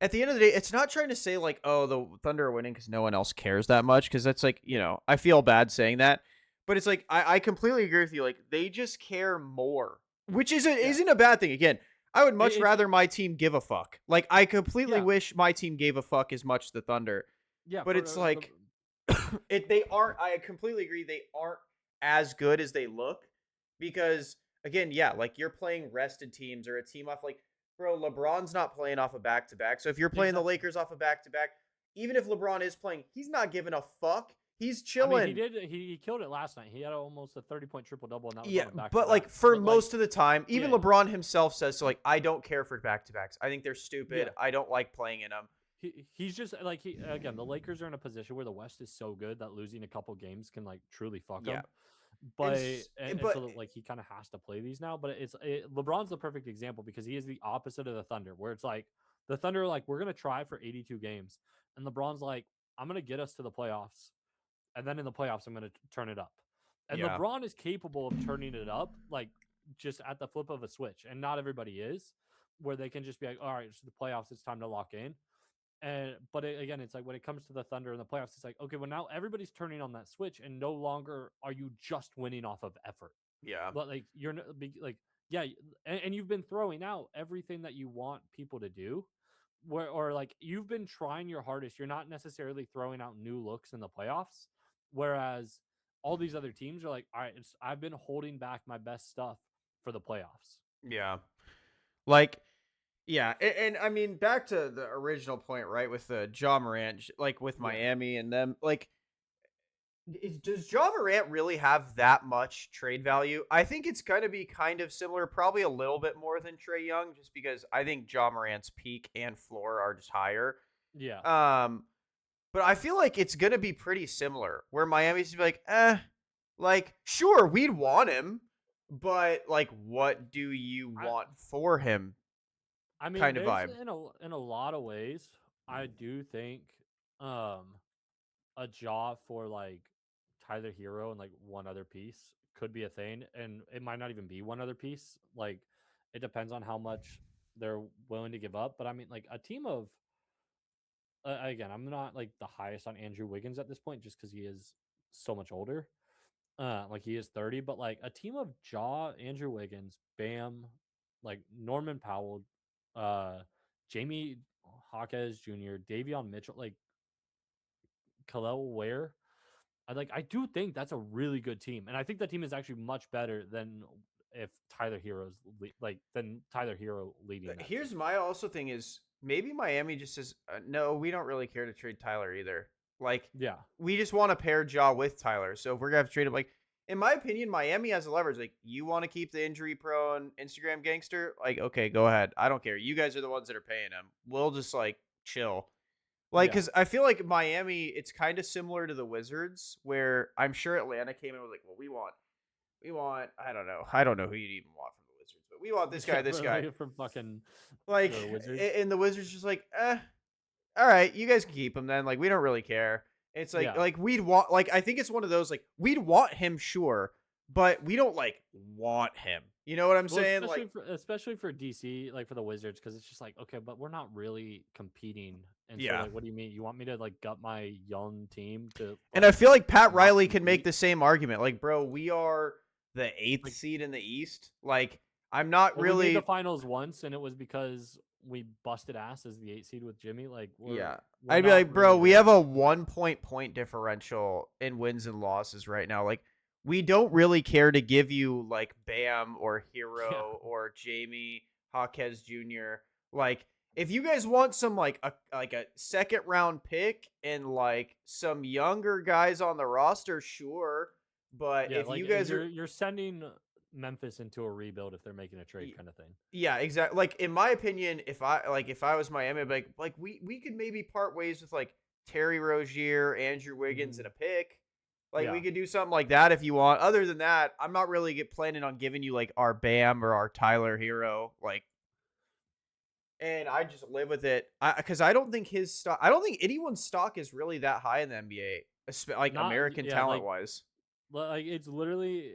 at the end of the day, it's not trying to say like, oh, the Thunder are winning because no one else cares that much. Because that's like, I feel bad saying that, but it's like I completely agree with you. Like they just care more, which yeah, isn't a bad thing. Again, I would much it's rather my team give a fuck. Like I completely yeah, wish my team gave a fuck as much as the Thunder, yeah but for it's the like they aren't. I completely agree. They aren't as good as they look because again, yeah, like you're playing rested teams or a team off like, bro, LeBron's not playing off a back to back. So if you're playing the exactly. Lakers off a back to back, even if LeBron is playing, he's not giving a fuck. He's I mean, chilling. he killed it last night. He had almost a 30-point triple double, and that was Yeah, on a back to but back. like for But like, most of the time, even yeah, LeBron himself says so. Like, I don't care for back to backs. I think they're stupid. yeah. I don't like playing in them. He's just like he again. The Lakers are in a position where the West is so good that losing a couple games can like truly fuck Yeah, them. But and but so like he kind of has to play these now. But LeBron's the perfect example because he is the opposite of the Thunder, where it's like the Thunder are like we're gonna try for 82 games, and LeBron's like I'm gonna get us to the playoffs, and then in the playoffs I'm gonna turn it up. And yeah, LeBron is capable of turning it up like just at the flip of a switch, and not everybody is, where they can just be like, all right, it's the playoffs, it's time to lock in. And but again, it's like when it comes to the Thunder and the playoffs, it's like okay, well now everybody's turning on that switch, and no longer are you just winning off of effort. yeah, But like like yeah, and you've been throwing out everything that you want people to do, where or like you've been trying your hardest. You're not necessarily throwing out new looks in the playoffs, whereas all these other teams are like, all right, I've been holding back my best stuff for the playoffs. yeah. Like, yeah, and I mean, back to the original point, right? With the Ja Morant, like with Yeah, Miami and them, like, does Ja Morant really have that much trade value? I think it's going to be kind of similar, probably a little bit more than Trey Young, just because I think Ja Morant's peak and floor are just higher. yeah. Um, but I feel like it's going to be pretty similar, where Miami's gonna be like, like, sure, we'd want him, but like, what do you I want for him? I mean, Kind of there's vibe. in a lot of ways, I do think um a job for like Tyler Hero and like one other piece could be a thing, and it might not even be one other piece. Like it depends on how much they're willing to give up. But I mean, like a team of again, I'm not like the highest on Andrew Wiggins at this point, just because he is so much older. Like he is 30, but like a team of Jaw, Andrew Wiggins, Bam, like Norman Powell, uh, Jamie Hawkes Jr., Davion Mitchell, like Khalil Ware. I do think that's a really good team, and I think that team is actually much better than if Tyler Hero's than Tyler Hero leading that Here's team. my also thing is maybe Miami just says no, we don't really care to trade Tyler either. Like Yeah, we just want to pair Jaw with Tyler. So if we're gonna have to trade him, like in my opinion, Miami has the leverage. Like you want to keep the injury prone Instagram gangster, like okay, go ahead. I don't care. You guys are the ones that are paying him. We'll just like chill. Like, yeah, because I feel like Miami, it's kind of similar to the Wizards, where I'm sure Atlanta came in and was like, well, we want, I don't know who you'd even want from the Wizards, but we want yeah, this guy. from fucking Like, the Wizards. and the Wizards just like, all right, you guys can keep him then. Like, we don't really care. It's Yeah. like we'd want, like, I think it's one of those, like, we'd want him, sure, but we don't, like, want him. You know what I'm Well, saying? Like, especially for DC, like for the Wizards, because it's just like, okay, but we're not really competing. And so, yeah. like, what do you mean? You want me to like gut my young team to And I like feel like Pat not Riley can make compete? the same argument. Like, bro, we are the eighth Like, seed in the East. Like, I'm not well, we made the really. finals once, and it was because we busted ass as the 8 seed with Jimmy. Like, Yeah. we're I'd be not like, bro, really we that. have a 1 point differential in wins and losses right now. Like, we don't really care to give you like Bam or Yeah, Hero or Jamie Hawkes Jr. Like, if you guys want some like a second round pick and like some younger guys on the roster, sure. But yeah. if Like, you guys are you're sending Memphis into a rebuild if they're making a trade, kind of thing. yeah, exactly. Like in my opinion, if I was Miami, I'd be like we could maybe part ways with like Terry Rozier, Andrew Wiggins, and Hmm. a pick. Like we Yeah, could do something like that if you want. Other than that, I'm not really planning on giving you like our Bam or our Tyler Hero. Like, and I just live with it. Because I don't think his stock. I don't think anyone's stock is really that high in the NBA, like not American yeah. talent wise. Like it's literally,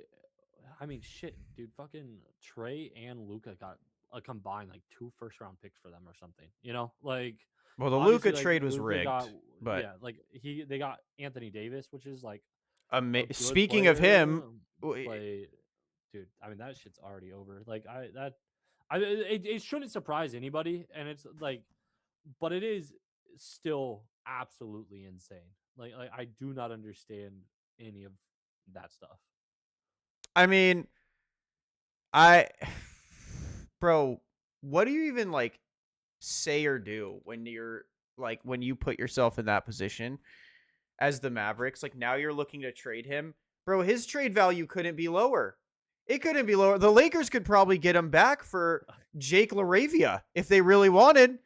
I mean, shit, dude. Fucking Trey and Luca got a combined like 2 first-round picks for them or something. You know, like Well, the Luca obviously, like trade was Luca got rigged, but yeah, like they got Anthony Davis, which is like a good speaking of him, player. Play, dude. I mean, that shit's already over. Like it shouldn't surprise anybody, and it's like, but it is still absolutely insane. Like I do not understand any of that stuff. I mean, I, bro, what do you even like say or do when you're like when you put yourself in that position as the Mavericks? Like now you're looking to trade him, bro. His trade value couldn't be lower. It couldn't be lower. The Lakers could probably get him back for Jake LaRavia if they really wanted.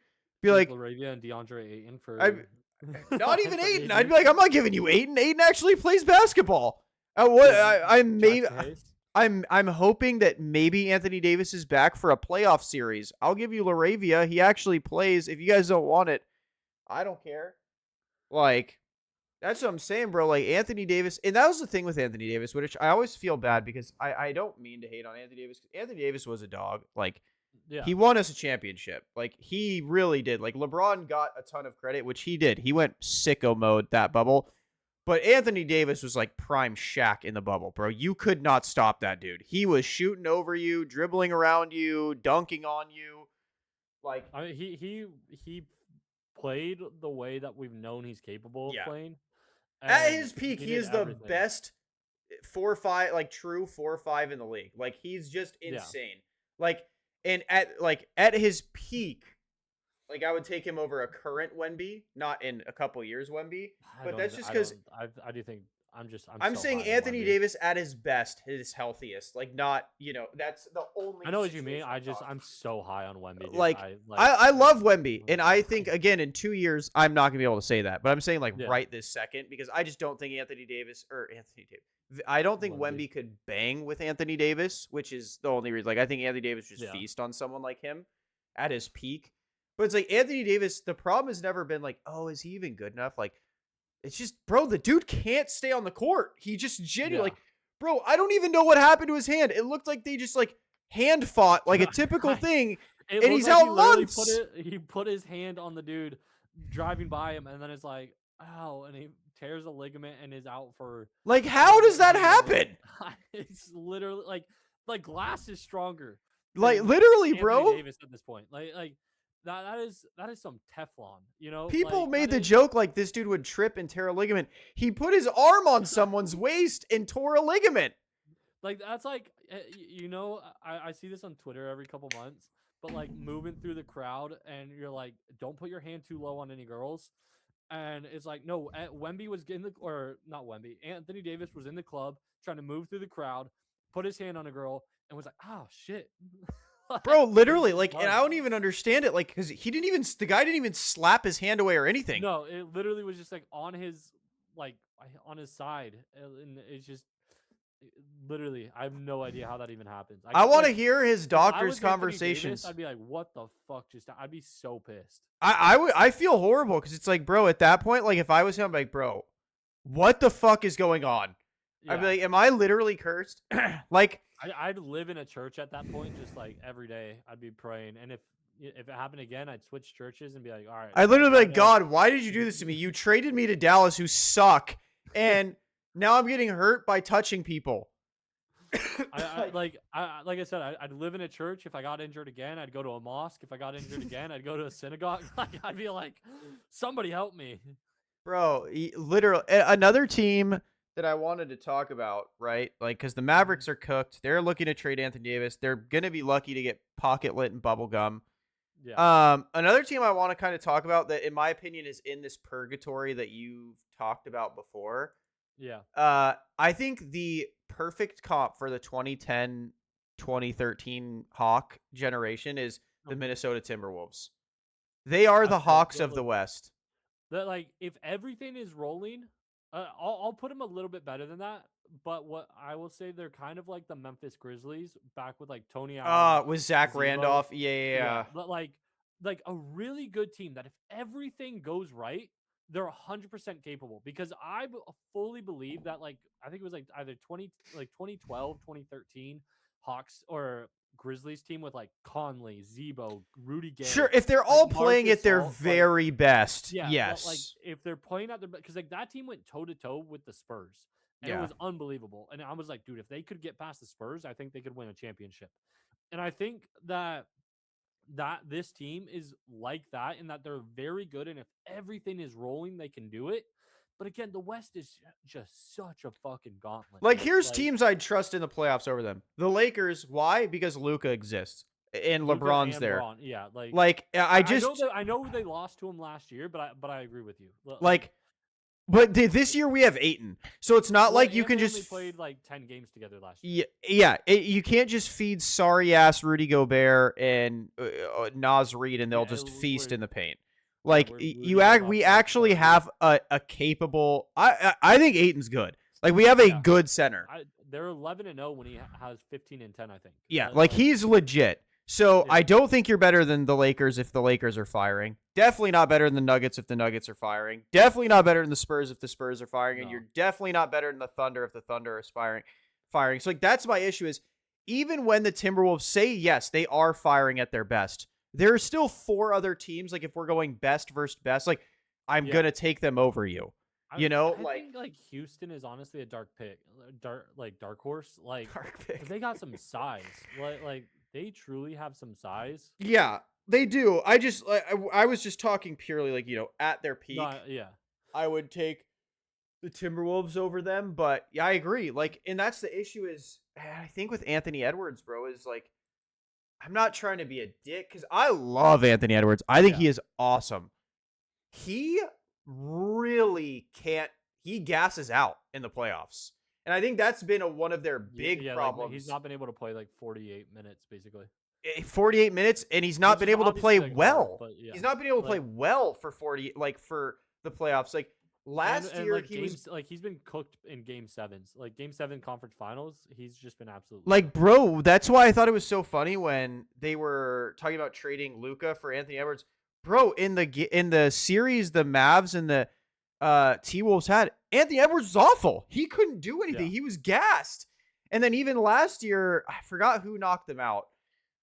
Be Jake like, LaRavia and DeAndre Ayton I for not even for Aiden. AD. I'd be like, I'm not giving you Aiden. Aiden actually plays basketball. What Dude, I maybe Jackson Hayes. I'm hoping that maybe Anthony Davis is back for a playoff series. I'll give you Laravia. He actually plays. If you guys don't want it, I don't care. Like that's what I'm saying, bro. Like Anthony Davis, and that was the thing with Anthony Davis, which I always feel bad because I don't mean to hate on Anthony Davis. Anthony Davis was a dog. Like Yeah. he won us a championship. Like he really did. Like LeBron got a ton of credit, which he did. He went sicko mode that bubble. But Anthony Davis was like prime Shaq in the bubble, bro. You could not stop that dude. He was shooting over you, dribbling around you, dunking on you. Like, I mean, he played the way that we've known he's capable of yeah. playing. At And his peak, he he did is the everything. best 4-5, like true 4-5 in the league. Like he's just Yeah. insane. Like, and at his peak, like I would take him over a current Wemby, not in a couple years Wemby. But that's just because I do think I'm so saying high on Anthony Wemby. Davis at his best, his healthiest. Like not, that's the only. I know what you mean. situation I'm so high on Wemby, dude. like I I love Wemby, and I think again in 2 years I'm not gonna be able to say that, but I'm saying like Yeah. right this second because I just don't think Anthony Davis. I don't think Wemby. Wemby could bang with Anthony Davis, which is the only reason. Like I think Anthony Davis just Yeah. feast on someone like him at his peak. But it's like Anthony Davis. The problem has never been like, oh, is he even good enough? Like it's just, bro, the dude can't stay on the court. He just genuinely, Yeah. like, bro, I don't even know what happened to his hand. It looked like they just like hand fought like a typical Right. thing, It and looked he's like out he literally months. he put his hand on the dude driving by him, and then it's like, ow, and he tears a ligament and is out for Like, how does that who knows? happen? It's literally like glass is stronger Like, than literally, Anthony bro. Davis at this point. Like that is some Teflon, you know? People Like made that the is joke like this dude would trip and tear a ligament. He put his arm on someone's waist and tore a ligament. like that's like you know, I see this on Twitter every couple months, but like moving through the crowd and you're like, don't put your hand too low on any girls. And it's like, no, Wemby was in the, or not Wemby, Anthony Davis was in the club trying to move through the crowd, put his hand on a girl, and was like, oh shit. Bro, And was literally, just like, and I done. don't even understand it, like, because the guy didn't even slap his hand away or anything. No, it literally was just like like on his side. And it's just literally, I have no idea how that even happens. I want to like, hear his if I doctor's was Anthony conversations. Davis, I'd be like, what the fuck just, I'd be so pissed. I feel horrible because it's like, bro, at that point, like, if I was him, I'm like, bro, what the fuck is going on? I'd be Yeah. like, am I literally cursed? Like, I'd live in a church at that point, just like every day. I'd be praying, and if it happened again, I'd switch churches and be like, all right. I literally be like, Friday- God, why did you do this to me? You traded me to Dallas, who suck, and now I'm getting hurt by touching people. like I said, I'd live in a church. If I got injured again, I'd go to a mosque. If I got injured again, I'd go to a synagogue. Like I'd be like, somebody help me. Bro, literally, another team that I wanted to talk about, right? Like, because the Mavericks are cooked. They're looking to trade Anthony Davis. They're gonna be lucky to get pocket lit and bubble gum. Yeah. Another team I want to kind of talk about that, in my opinion, is in this purgatory that you've talked about before. Yeah. I think the perfect comp for the 2010-2013 Hawk generation is the Mhm. Minnesota Timberwolves. They are the Okay, Hawks so of the West. that like if everything is rolling, I'll put them a little bit better than that. But what I will say, they're kind of like the Memphis Grizzlies back with like Tony Allen, With Zach Zebo. Randolph. Yeah. But like a really good team that if everything goes right, they're 100% capable. Because fully believe that, like, I think it was like either 2012, 2013 Hawks or Grizzlies team with like Conley, Zebo, Rudy Gay. Sure, if they're all like playing Marcus at their Gasol, like, very best, yeah, yes. but like if they're playing at their, because like that team went toe to toe with the Spurs, and it Yeah. was unbelievable. And I was like, dude, if they could get past the Spurs, I think they could win a championship. And I think that this team is like that in that they're very good, and if everything is rolling, they can do it. But again, the West is just such a fucking gauntlet. Like, here's Like, teams I'd trust in the playoffs over them. The Lakers. Why? Because Luka exists and Luka LeBron's and there. Bron, yeah, Like, I just I know they lost to him last year, but I agree with you. like, but this year we have Ayton, so it's not like you and can they just only played like 10 games together last year. you can't just feed sorry ass Rudy Gobert and Naz Reid and they'll Yeah, just feast we're- in the paint. Yeah, Like, Rudy we was off the actually start. have a capable. I think Ayton's good. Like, we have a Yeah. good center. They're 11-0 when he has 15-10, I think. Yeah, like he's legit. So Yeah. I don't think you're better than the Lakers if the Lakers are firing. Definitely not better than the Nuggets if the Nuggets are firing. Definitely not better than the Spurs if the Spurs are firing. And No. you're definitely not better than the Thunder if the Thunder are firing. So like that's my issue is even when the Timberwolves say yes, they are firing at their best, there are still four other teams. Like if we're going best versus best, like I'm Yeah. gonna take them over you. You know, I like think like Houston is honestly a dark pick, dark horse, like dark because pick. they got some size, like they truly have some size. Yeah, they do. I was just talking purely like, at their peak. Yeah, I would take the Timberwolves over them, but yeah, I agree. Like, and that's the issue is I think with Anthony Edwards, bro, is like I'm not trying to be a dick because I love Anthony Edwards. I think Yeah. he is awesome. He really can't. He gasses out in the playoffs, and I think that's been one of their big yeah, problems. Like, he's not been able to play like 48 minutes basically. 48 minutes, and he's not Which been is able to obviously, play like, hard, well. but yeah, He's not been able to play like- well for 40, like for the playoffs. Like last and, year, like, he was like he's been cooked in game sevens, like game 7 conference finals. He's just been absolutely like, bro. That's why I thought it was so funny when they were talking about trading Luka for Anthony Edwards, bro. In the series, the Mavs and the T-Wolves had Anthony Edwards was awful. He couldn't do anything. Yeah. He was gassed. And then even last year, I forgot who knocked them out.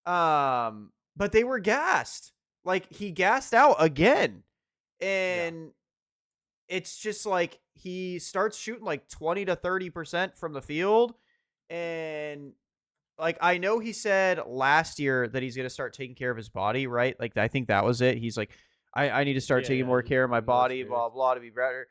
But they were gassed. Like he gassed out again. Yeah. and it's just like he starts shooting like 20 to 30% from the field. And like I know he said last year that he's gonna start taking care of his body, right? Like I think that was it. He's like, I need to start Yeah, taking yeah, more he's care of my becoming more body, serious. blah blah, to be better.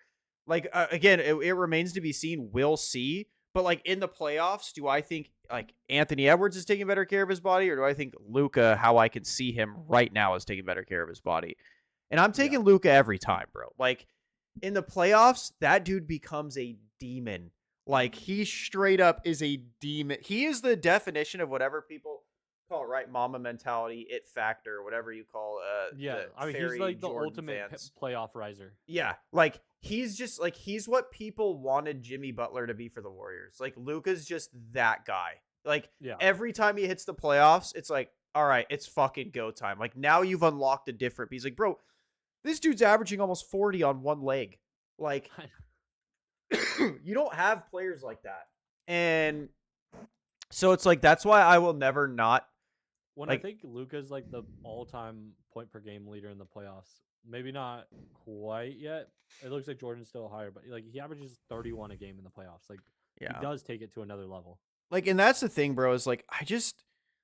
Like again, it remains to be seen. We'll see. But like in the playoffs, do I think like Anthony Edwards is taking better care of his body, or do I think Luca, how I can see him right now, is taking better care of his body? And I'm Yeah. taking Luca every time, bro. Like in the playoffs, that dude becomes a demon. Like he straight up is a demon. He is the definition of whatever people call it, right? Mama mentality, it factor, whatever you call Yeah, the I mean, he's fairy like the Jordan ultimate fans. playoff riser. Yeah, like he's just like he's what people wanted Jimmy Butler to be for the Warriors. Like Luka's just that guy. Like Yeah. every time he hits the playoffs, it's like, all right, it's fucking go time. Like now you've unlocked a different piece. Like, bro, this dude's averaging almost 40 on one leg. Like you don't have players like that. And so it's like that's why I will never not When I like think Luca's like the all-time point per game leader in the playoffs, maybe not quite yet. It looks like Jordan's still higher, but like he averages 31 a game in the playoffs. Like he yeah. does take it to another level. Like and that's the thing, bro, is like I just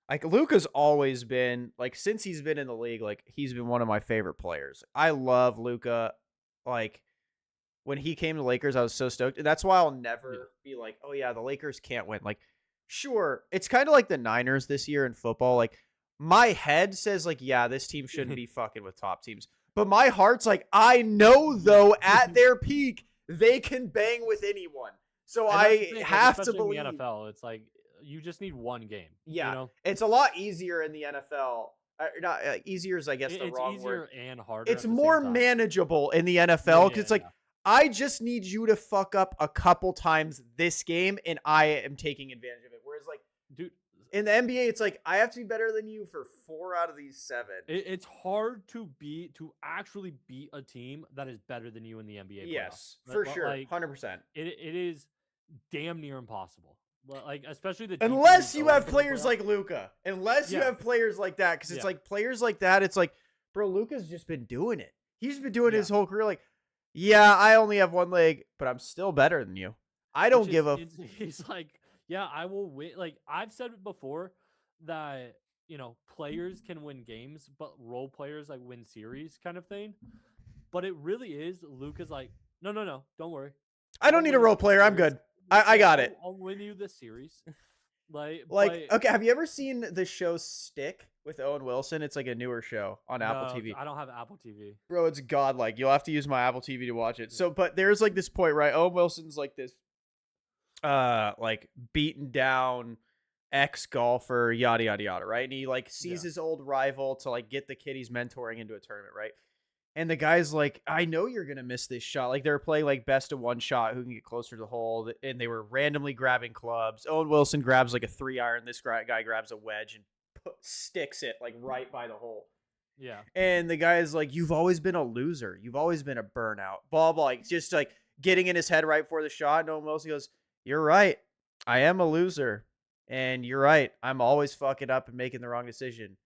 like Luka's always been like since he's been in the league, like he's been one of my favorite players. I love Luka. Like when he came to Lakers, I was so stoked. And that's why I'll Yeah. never be like, oh yeah, the Lakers can't win. Like, sure, it's kind of like the Niners this year in football. Like, my head says, like, yeah, this team shouldn't be fucking with top teams. But my heart's like, I know though, at their peak, they can bang with anyone. So And that's the I thing, like have to especially in believe. the NFL, it's like you just need one game. You Yeah, know, it's a lot easier in the NFL. Not easier is, I guess, the it's wrong word. easier and harder It's at the same more time. manageable in the Yeah, NFL because it's yeah, like I just need you to fuck up a couple times this game and I am taking advantage of it. Whereas like dude. in the NBA, it's like I have to be better than you for 4 out of these 7. It's hard to actually beat a team that is better than you in the NBA playoffs. Yes, for sure, Like 100%. it is damn near impossible. Like especially the Unless deeper you go have into the players playoffs. like Luca, unless you Yeah. have players like that, because it's Yeah. like players like that. It's like, bro, Luca's just been doing it. He's been doing it his Yeah. whole career. Like, yeah, I only have one leg, but I'm still better than you. I don't Which give a. is he's like, yeah, I will win. Like I've said it before that players can win games, but role players like win series kind of thing. But it really is. Luca's like, no, don't worry. I don't I'll need win a you role this player. I'm series. good. I got it. I'll win you this series. Like, Like, but okay, have you ever seen the show Stick with Owen Wilson? It's like a newer show on Apple no, TV. I don't have Apple TV. Bro, it's godlike. You'll have to use my Apple TV to watch it. So, but there's like this point, right? Owen Wilson's like this, like beaten down ex golfer, yada yada yada, right? And he like sees Yeah. his old rival to like get the kid he's mentoring into a tournament, right? And the guy's like, I know you're gonna miss this shot. Like they were playing like best of one shot, who can get closer to the hole, and they were randomly grabbing clubs. Owen Wilson grabs like a 3-iron. This guy grabs a wedge and sticks it like right by the hole. Yeah. And the guy is like, you've always been a loser. You've always been a burnout. Blah blah. Like just like getting in his head right before the shot. And Owen Wilson goes, you're right. I am a loser, and you're right. I'm always fucking up and making the wrong decision.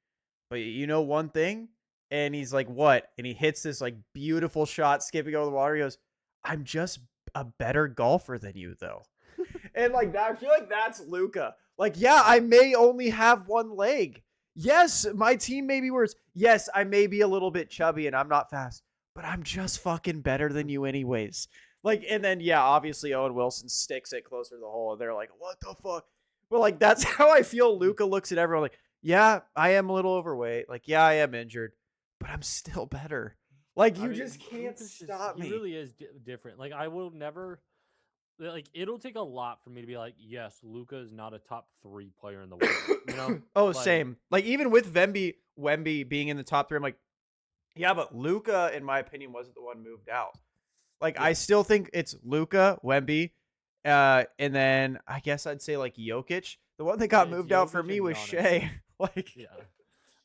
But you know one thing? And he's like, what? And he hits this like beautiful shot skipping over the water. He goes, I'm just a better golfer than you, though. And like that, I feel like that's Luka. Like, yeah, I may only have one leg. Yes, my team may be worse. Yes, I may be a little bit chubby and I'm not fast, but I'm just fucking better than you anyways. Like, and then yeah, obviously Owen Wilson sticks it closer to the hole, and they're like, what the fuck? But like that's how I feel Luka looks at everyone. Like, yeah, I am a little overweight. Like, yeah, I am injured, but I'm still better. Like, I you mean, just can't Luka's stop he me. really is different. Like I will never. Like it'll take a lot for me to be like, yes, Luka is not a top 3 player in the world. You know? Oh, Like, same. Like even with Wemby being in the top 3, I'm like, yeah, but Luka, in my opinion, wasn't the one moved out. Like I Yeah. still think it's Luka, Wemby, and then I guess I'd say like Jokic. The one that got It's moved out for Jokic me and was Giannis. Shea. Like, Yeah.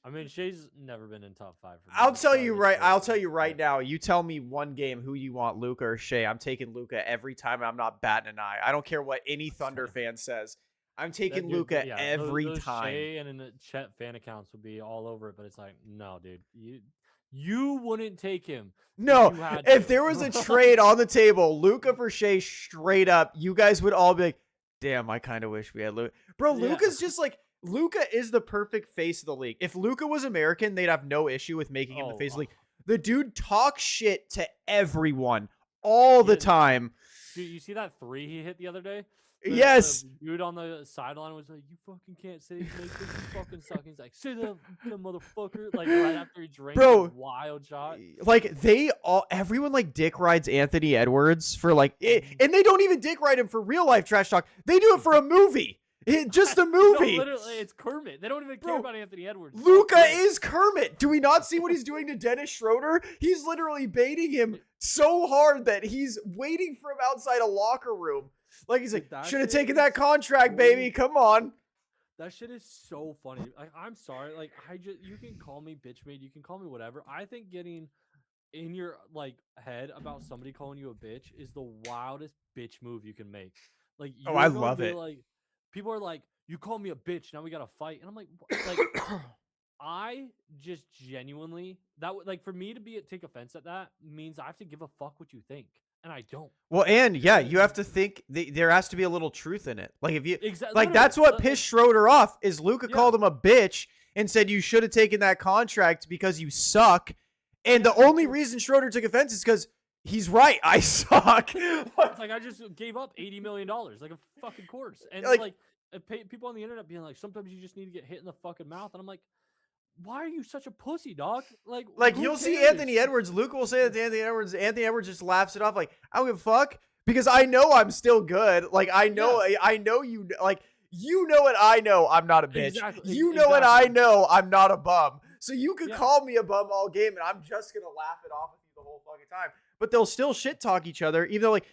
I mean, Shea's never been in top 5 for me. I'll I'm tell sorry you to right. say I'll it, tell you right but- now. You tell me one game who you want, Luka or Shea. I'm taking Luka every time. I'm not batting an eye. I don't care what any Thunder fan says. I'm taking Dude, Luka yeah, every those time. Shea and the Chet fan accounts would be all over it, but it's like, no, dude, You wouldn't take him if No, you had if to. there was a trade on the table, Luca for Shea straight up, you guys would all be like, damn, I kind of wish we had Luca. Bro, Yeah. Luca's just like, Luca is the perfect face of the league. If Luca was American, they'd have no issue with making him the face of the Oh, league. The dude talks shit to everyone all the yeah. time. Dude, you see that 3 he hit the other day? Yes. The dude on the sideline was like, "You fucking can't say make this. You fucking suck." He's like, "Sit up, you motherfucker!" Like right after he drank a Bro, wild shot. like everyone like dick rides Anthony Edwards for like Mhm. and they don't even dick ride him for real life trash talk. They do it for a movie. Just a No, movie. literally, it's Kermit. They don't even care Bro, about Anthony Edwards. It's Luca Kermit. is Kermit. Do we not see what he's doing to Dennis Schroeder? He's literally baiting him so hard that he's waiting for him outside a locker room. Like he's like, That should have shit taken that is contract, so- baby. Come on. That shit is so funny. Like, I'm sorry. Like, you can call me bitch made. You can call me whatever. I think getting in your like head about somebody calling you a bitch is the wildest bitch move you can make. Like, Oh, you're I gonna love be it. like, people are like, you call me a bitch, now we gotta fight, and I'm like, like, I just genuinely that would like for me to take offense at that means I have to give a fuck what you think, and I don't. Well, and yeah, Like, you have to think there has to be a little truth in it. Like if you exactly, like that's what pissed Schroeder off is Luca yeah. called him a bitch and said you should have taken that contract because you suck. And Yeah, the only because- reason Schroeder took offense is because he's right. I suck. It's like I just gave up $80 million, like a fucking course, and Like- like people on the internet being like, sometimes you just need to get hit in the fucking mouth, and I'm like, why are you such a pussy, dog? Like who you'll see cares? Anthony Edwards. Luca will say that to Anthony Edwards. Anthony Edwards just laughs it off. Like I don't give a fuck because I know I'm still good. Like I know you like you know what I know. I'm not a bitch. Exactly, You know what I exactly. know. I'm not a bum. So you could Yeah. call me a bum all game, and I'm just gonna laugh it off with you the whole fucking time. But they'll still shit talk each other, even though like.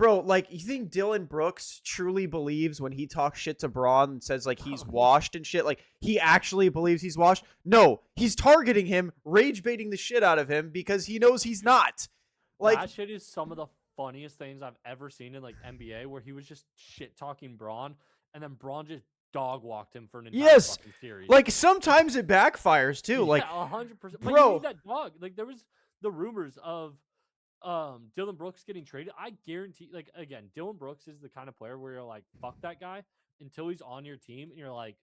Bro, like, you think Dylan Brooks truly believes when he talks shit to Braun and says, like, he's Oh, yeah. washed and shit? Like, he actually believes he's washed? No, he's targeting him, rage baiting the shit out of him because he knows he's not. Like, That shit is some of the funniest things I've ever seen in like NBA, where he was just shit talking Braun, and then Braun just dog walked him for an entire yes, fucking series. like, sometimes it backfires too. Like, yeah, 100%. But you bro. need that dog. Like there was the rumors of Dylan Brooks getting traded. I guarantee, like again, Dylan Brooks is the kind of player where you're like, fuck that guy until he's on your team, and you're like,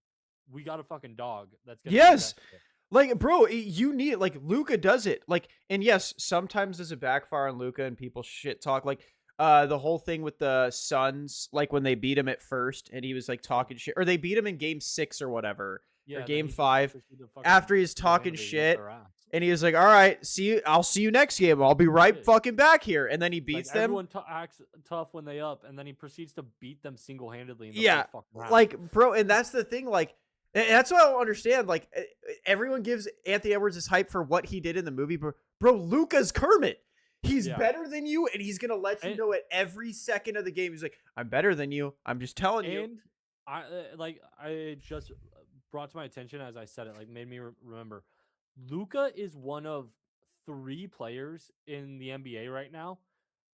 we got a fucking dog that's gonna do Yes. that shit. Like, bro, you need it. Like, Luca does it. Like, and yes, sometimes does it backfire on Luca and people shit talk. Like, the whole thing with the Suns, like when they beat him at first and he was like talking shit, or they beat him in game 6 or whatever, Yeah, or then game he just 5, proceeded to fucking after he's talking single-handedly shit, whip their ass. and he was like, all right, I'll see you next game. I'll be right Yeah. fucking back here. And then he Like, beats them. everyone acts tough when they up, and then he proceeds to beat them single-handedly. In the Yeah, first fucking half. like, bro, and that's the thing, like, and that's what I don't understand. Like, everyone gives Anthony Edwards this hype for what he did in the movie, bro. Luca's Kermit. He's Yeah. better than you, and he's gonna let you And- know it every second of the game. He's like, I'm better than you. I'm just telling you. And I just brought to my attention as I said it, like made me remember. Luca is one of 3 players in the NBA right now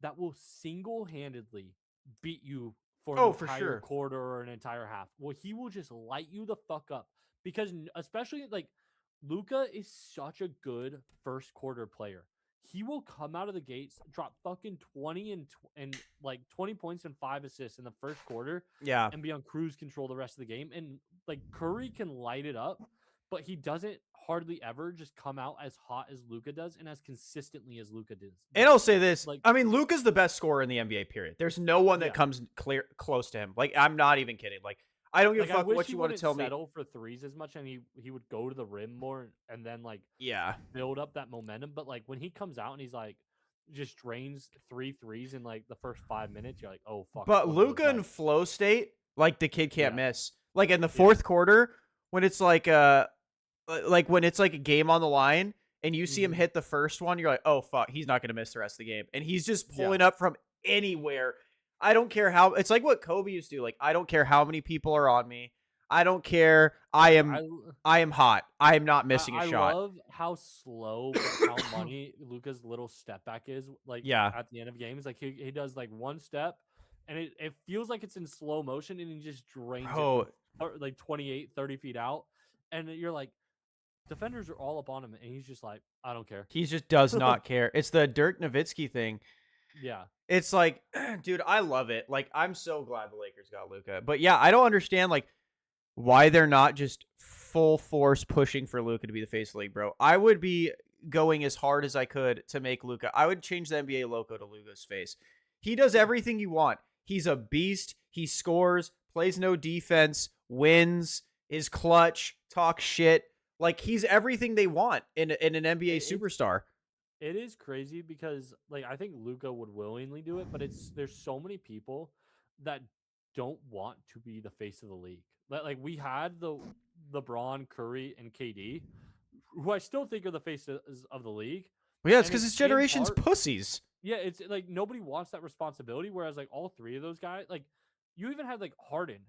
that will single-handedly beat you for an Oh, for entire sure. quarter or an entire half. Well, he will just light you the fuck up because especially like Luca is such a good first quarter player. He will come out of the gates, drop fucking 20 and like 20 points and 5 assists in the first quarter, Yeah. and be on cruise control the rest of the game. And like Curry can light it up, but he doesn't hardly ever just come out as hot as Luca does and as consistently as Luca does. And I'll say this. Like- I mean, Luca's the best scorer in the NBA, period. There's no one that Yeah. comes close to him. Like, I'm not even kidding. Like, I don't give Like, a I fuck wish what he you want to wouldn't tell me. settle for threes as much, and he would go to the rim more and then like Yeah. build up that momentum. But like when he comes out and he's like just drains 3 threes in like the first 5 minutes, you're like, oh fuck. But it's one of those Luca in nights. flow state, like the kid can't Yeah. miss. Like in the fourth quarter, when it's like when it's like a game on the line and you see him Mhm. hit the first one, you're like, oh fuck, he's not gonna miss the rest of the game. And he's just Yeah. pulling up from anywhere. I don't care how it's like what Kobe used to do. Like, I don't care how many people are on me. I don't care. I am hot. I am not missing a I shot. love how slow but how money Luca's little step back is. Like Yeah. at the end of games, like he does like one step, and it feels like it's in slow motion, and he just drains Bro. it from, like 28, 30 feet out, and you're like, defenders are all up on him, and he's just like, I don't care. He just does not care. It's the Dirk Nowitzki thing. Yeah, It's like, dude, I love it. Like, I'm so glad the Lakers got Luca. But yeah, I don't understand like why they're not just full force pushing for Luca to be the face of the league, bro. I would be going as hard as I could to make Luca. I would change the NBA logo to Luca's face. He does everything you want. He's a beast. He scores, plays no defense, wins, is clutch, talks shit. Like he's everything they want in an NBA it, it's superstar. it is crazy because like I think Luca would willingly do it, but there's so many people that don't want to be the face of the league. Like we had the LeBron, Curry, and KD, who I still think are the faces of the league, Well, yeah, it's and because it's this in generation's part pussies. yeah, it's like nobody wants that responsibility. Whereas like all three of those guys, like you even had like Harden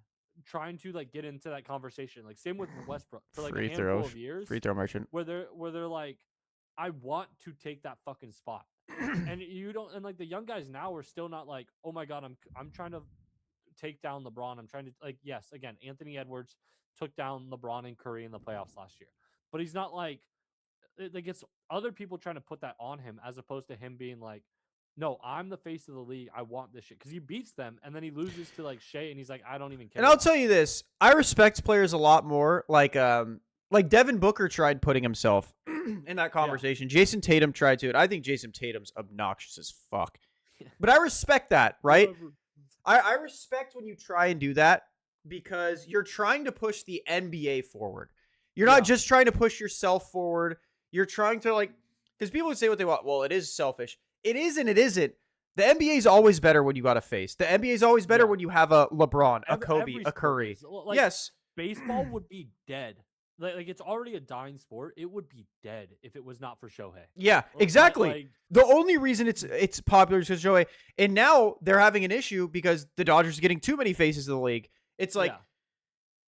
trying to like get into that conversation. Like same with Westbrook for like a Free throw, handful of years, free throw merchant. where they're like, I want to take that fucking spot. And you don't, and like the young guys now are still not like, oh my god, I'm trying to take down LeBron. I'm trying to like, yes, again, Anthony Edwards took down LeBron and Curry in the playoffs last year, but he's not like it's other people trying to put that on him as opposed to him being like, no, I'm the face of the league. I want this shit because he beats them and then he loses to like Shea and he's like, I don't even care. And I'll About tell you this: I respect players a lot more. Like Devin Booker tried putting himself in that conversation. Jason Tatum tried to. And I think Jason Tatum's obnoxious as fuck. it. But I respect that, right? Whoever- I respect when you try and do that because you're trying to push the NBA forward. You're not Yeah. just trying to push yourself forward. You're trying to like, because people would say what they want. Well, it is selfish. It is and it isn't. The NBA is always better when you got a face. The NBA is always better Yeah. when you have a LeBron, a Every, Kobe, every a sport Curry. is. Like, Yes. baseball would be dead. Like it's already a dying sport. It would be dead if it was not for Shohei. Yeah, Like, exactly. like, The only reason it's popular is because Joey, and now they're having an issue because the Dodgers are getting too many faces of the league. It's like,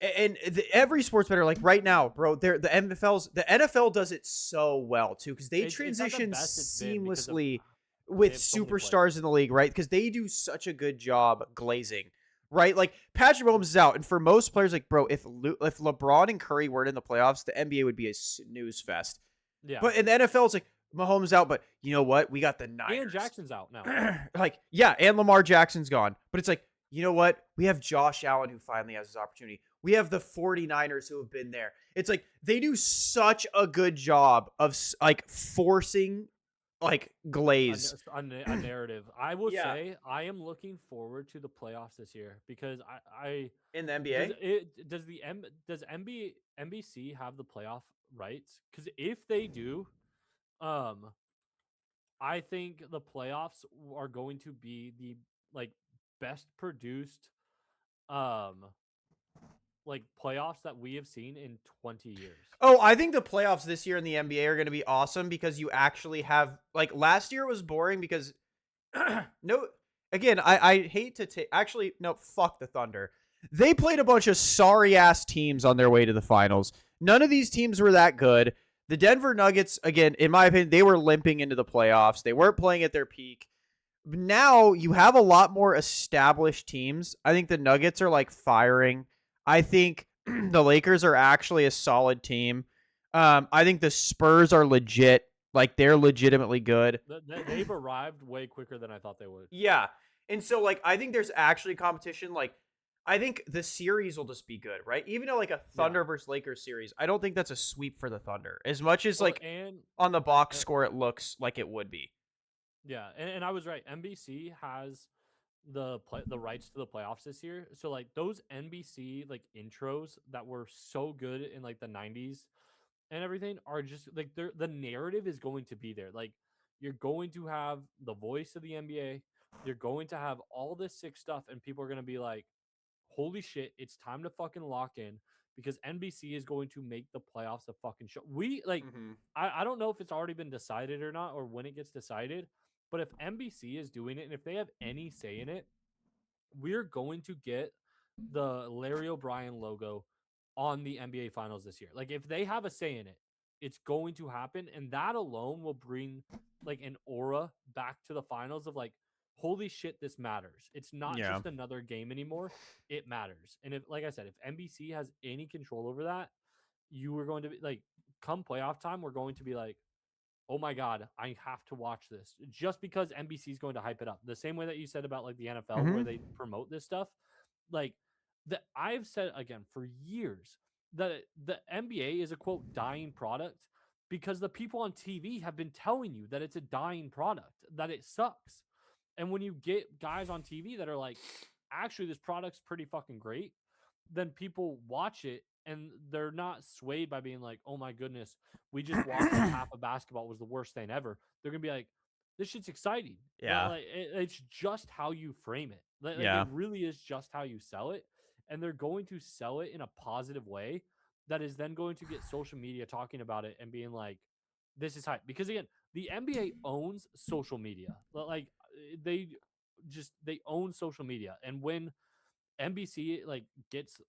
yeah. and every sports better, like right now, bro. The NFL does it so well too because they It's at the transition best it's been because of seamlessly they with have so many superstars players. in the league, right? Because they do such a good job glazing. Right, like Patrick Mahomes is out, and for most players, like bro, if LeBron and Curry weren't in the playoffs, the NBA would be a snooze fest. Yeah. But in the NFL, it's like Mahomes out, but you know what? We got the And Niners. Jackson's out now. Like, yeah, and Lamar Jackson's gone. But it's like, you know what? We have Josh Allen who finally has his opportunity. We have the 49ers who have been there. It's like they do such a good job of like forcing like glaze. A narrative. I will Yeah. say I am looking forward to the playoffs this year because I In the NBA? does NBC have the playoff rights? Because if they do, um, I think the playoffs are going to be the like best produced um like playoffs that we have seen in 20 years. Oh, I think the playoffs this year in the NBA are going to be awesome because you actually have like last year was boring because no, again, I hate to take actually no, fuck the Thunder. They played a bunch of sorry ass teams on their way to the finals. None of these teams were that good. The Denver Nuggets, again, in my opinion, they were limping into the playoffs. They weren't playing at their peak. Now you have a lot more established teams. I think the Nuggets are like firing. I think the Lakers are actually a solid team. I think the Spurs are legit. Like they're legitimately good. They've arrived way quicker than I thought they would. Yeah. And so like I think there's actually competition. Like I think the series will just be good, right? Even though like a Thunder versus Lakers series, I don't think that's a sweep for the Thunder. As much as Well, like and on the box uh, score it looks like it would be. yeah, and I was right. NBC has the rights to the playoffs this year. So like those NBC like intros that were so good in like the 90s and everything are just like the narrative is going to be there. Like you're going to have the voice of the NBA, you're going to have all this sick stuff and people are going to be like, "Holy shit, it's time to fucking lock in." Because NBC is going to make the playoffs a fucking show. We like Mm-hmm. I don't know if it's already been decided or not, or when it gets decided. But if NBC is doing it, and if they have any say in it, we're going to get the Larry O'Brien logo on the NBA Finals this year. Like if they have a say in it, it's going to happen, and that alone will bring like an aura back to the finals of like, holy shit, this matters. It's not Yeah. just another game anymore. It matters. And if, like I said, if NBC has any control over that, you are going to be like come playoff time, we're going to be like, oh my God, I have to watch this just because NBC is going to hype it up. The same way that you said about like the NFL where Hmm. they promote this stuff. Like that I've said again for years that the NBA is a quote dying product because the people on TV have been telling you that it's a dying product, that it sucks. And when you get guys on TV that are like, actually, this product's pretty fucking great, then people watch it and they're not swayed by being like, oh my goodness, we just watched like half of basketball was the worst thing ever. They're gonna be like, this shit's exciting. Yeah. It's just how you frame it. Like Yeah. it really is just how you sell it, and they're going to sell it in a positive way that is then going to get social media talking about it and being like, this is hype. Because again, the NBA owns social media. They they own social media, and when NBC like gets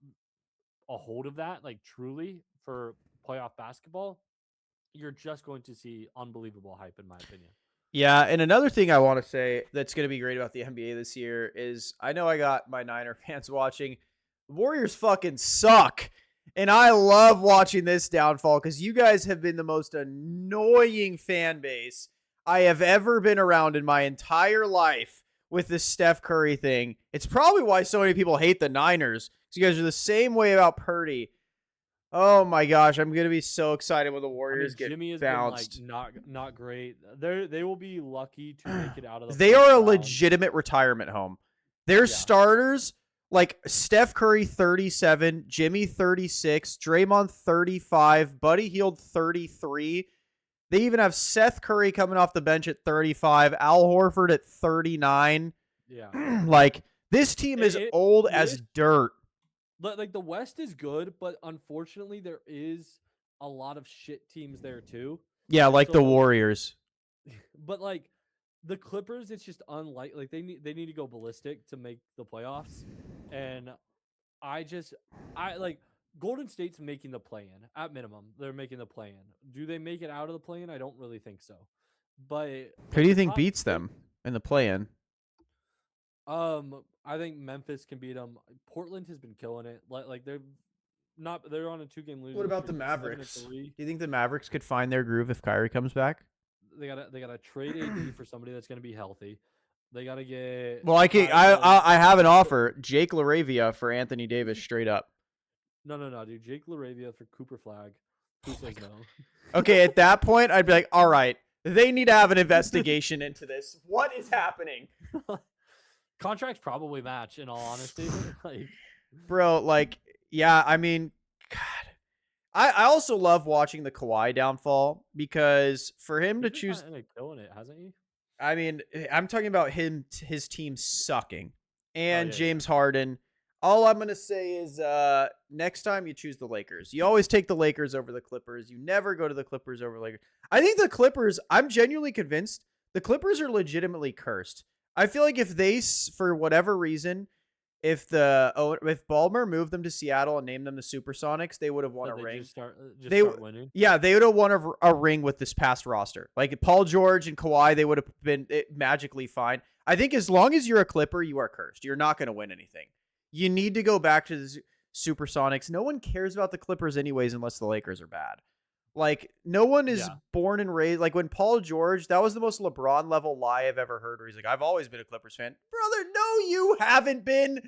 a hold of that, like truly for playoff basketball, you're just going to see unbelievable hype, in my opinion. Yeah, and another thing I want to say that's going to be great about the NBA this year is I know I got my Niner fans watching. The Warriors fucking suck. And I love watching this downfall because you guys have been the most annoying fan base I have ever been around in my entire life with this Steph Curry thing. It's probably why so many people hate the Niners because you guys are the same way about Purdy. Oh my gosh, I'm gonna be so excited when the I Warriors mean, get Jimmy has been like bounced. not great. They will be lucky to make it out of the They first are a round. legitimate retirement home. Their Yeah. starters, like Steph Curry 37, Jimmy 36, Draymond 35, Buddy Hield 33. They even have Seth Curry coming off the bench at 35, Al Horford at 39. Yeah. Like this team is It old it as is dirt. like the West is good, but unfortunately there is a lot of shit teams there too. Yeah, like the So, Warriors. but like the Clippers, it's just unlike like they need to go ballistic to make the playoffs, and I just I like Golden State's making the play in at minimum. They're making the play in. Do they make it out of the play in? I don't really think so. But Who do like you the think top beats six, them in the play-in? I think Memphis can beat them. Portland has been killing it. Like they're on a 2-game What losing about the streak, Mavericks? 7-3. Do you think the Mavericks could find their groove if Kyrie comes back? They gotta trade AD for somebody that's gonna be healthy. They gotta get Well, Kyrie. I have an offer. Jake LaRavia for Anthony Davis straight up. No, dude. Jake LaRavia for Cooper Flag. Who Oh my says God. no? Okay, at that point, I'd be like, all right, they need to have an investigation into this. What is happening? Contracts probably match, in all honesty. Like, Bro, like, yeah, I mean, God. I also love watching the Kawhi downfall because for him to he's been choose, kind of killing it, hasn't he? I mean, I'm talking about his team sucking Oh and yeah, James Harden. All I'm gonna say is, next time you choose the Lakers, you always take the Lakers over the Clippers. You never go to the Clippers over Lakers. I think the Clippers. I'm genuinely convinced the Clippers are legitimately cursed. I feel like if they, for whatever reason, if Ballmer moved them to Seattle and named them the Supersonics, they would have won that a they ring. just They start winning. Yeah, they would have won a ring with this past roster. Like Paul George and Kawhi, they would have been magically fine. I think as long as you're a Clipper, you are cursed. You're not going to win anything. You need to go back to the Supersonics. No one cares about the Clippers anyways unless the Lakers are bad. Like no one is Yeah. born and raised like when Paul George, that was the most LeBron level lie I've ever heard where he's like, I've always been a Clippers fan. Brother, no, you haven't been.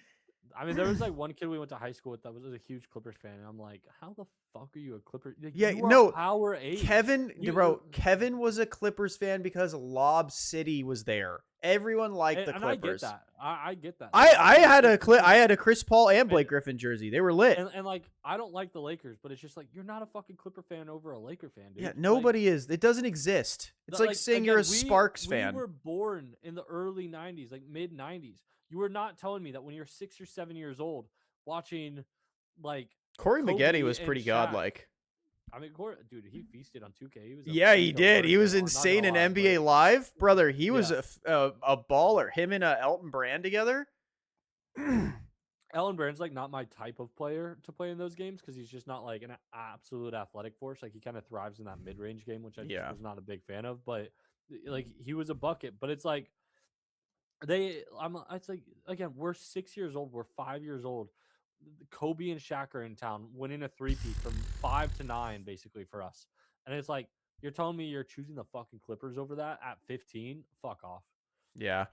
I mean, there was like one kid we went to high school with that was a huge Clippers fan, and I'm like, how the fuck are you a Clipper? Like, Yeah, you are no, Power 8. Kevin, You- bro, Kevin was a Clippers fan because Lob City was there. Everyone liked the and Clippers. I get that. I get that. I had a Clip. I had a Chris Paul and Blake Griffin jersey. They were lit. And like, I don't like the Lakers, but it's just like you're not a fucking Clipper fan over a Laker fan, dude. Yeah, Like, nobody is. It doesn't exist. It's like saying you're a again, Sparks fan. We were born in the early '90s, like mid '90s. You were not telling me that when you're 6 or 7 years old, watching like Corey Kobe Maggette was and pretty Shaq. godlike. I mean, dude, he feasted on 2K. He was Yeah, he a did. He was worker, not insane in gonna lie, NBA but- Live, brother. He was Yeah. a baller. Him and Elton Brand together. Ellen Brand's like not my type of player to play in those games because he's just not like an absolute athletic force. Like he kind of thrives in that mid range game, which I just Yeah. was not a big fan of. But like he was a bucket. But it's like it's like again, we're 6 years old, we're 5 years old. Kobe and Shaq are in town, winning a three-peat from 5 to 9, basically for us. And it's like you're telling me you're choosing the fucking Clippers over that at 15? Fuck off. Yeah.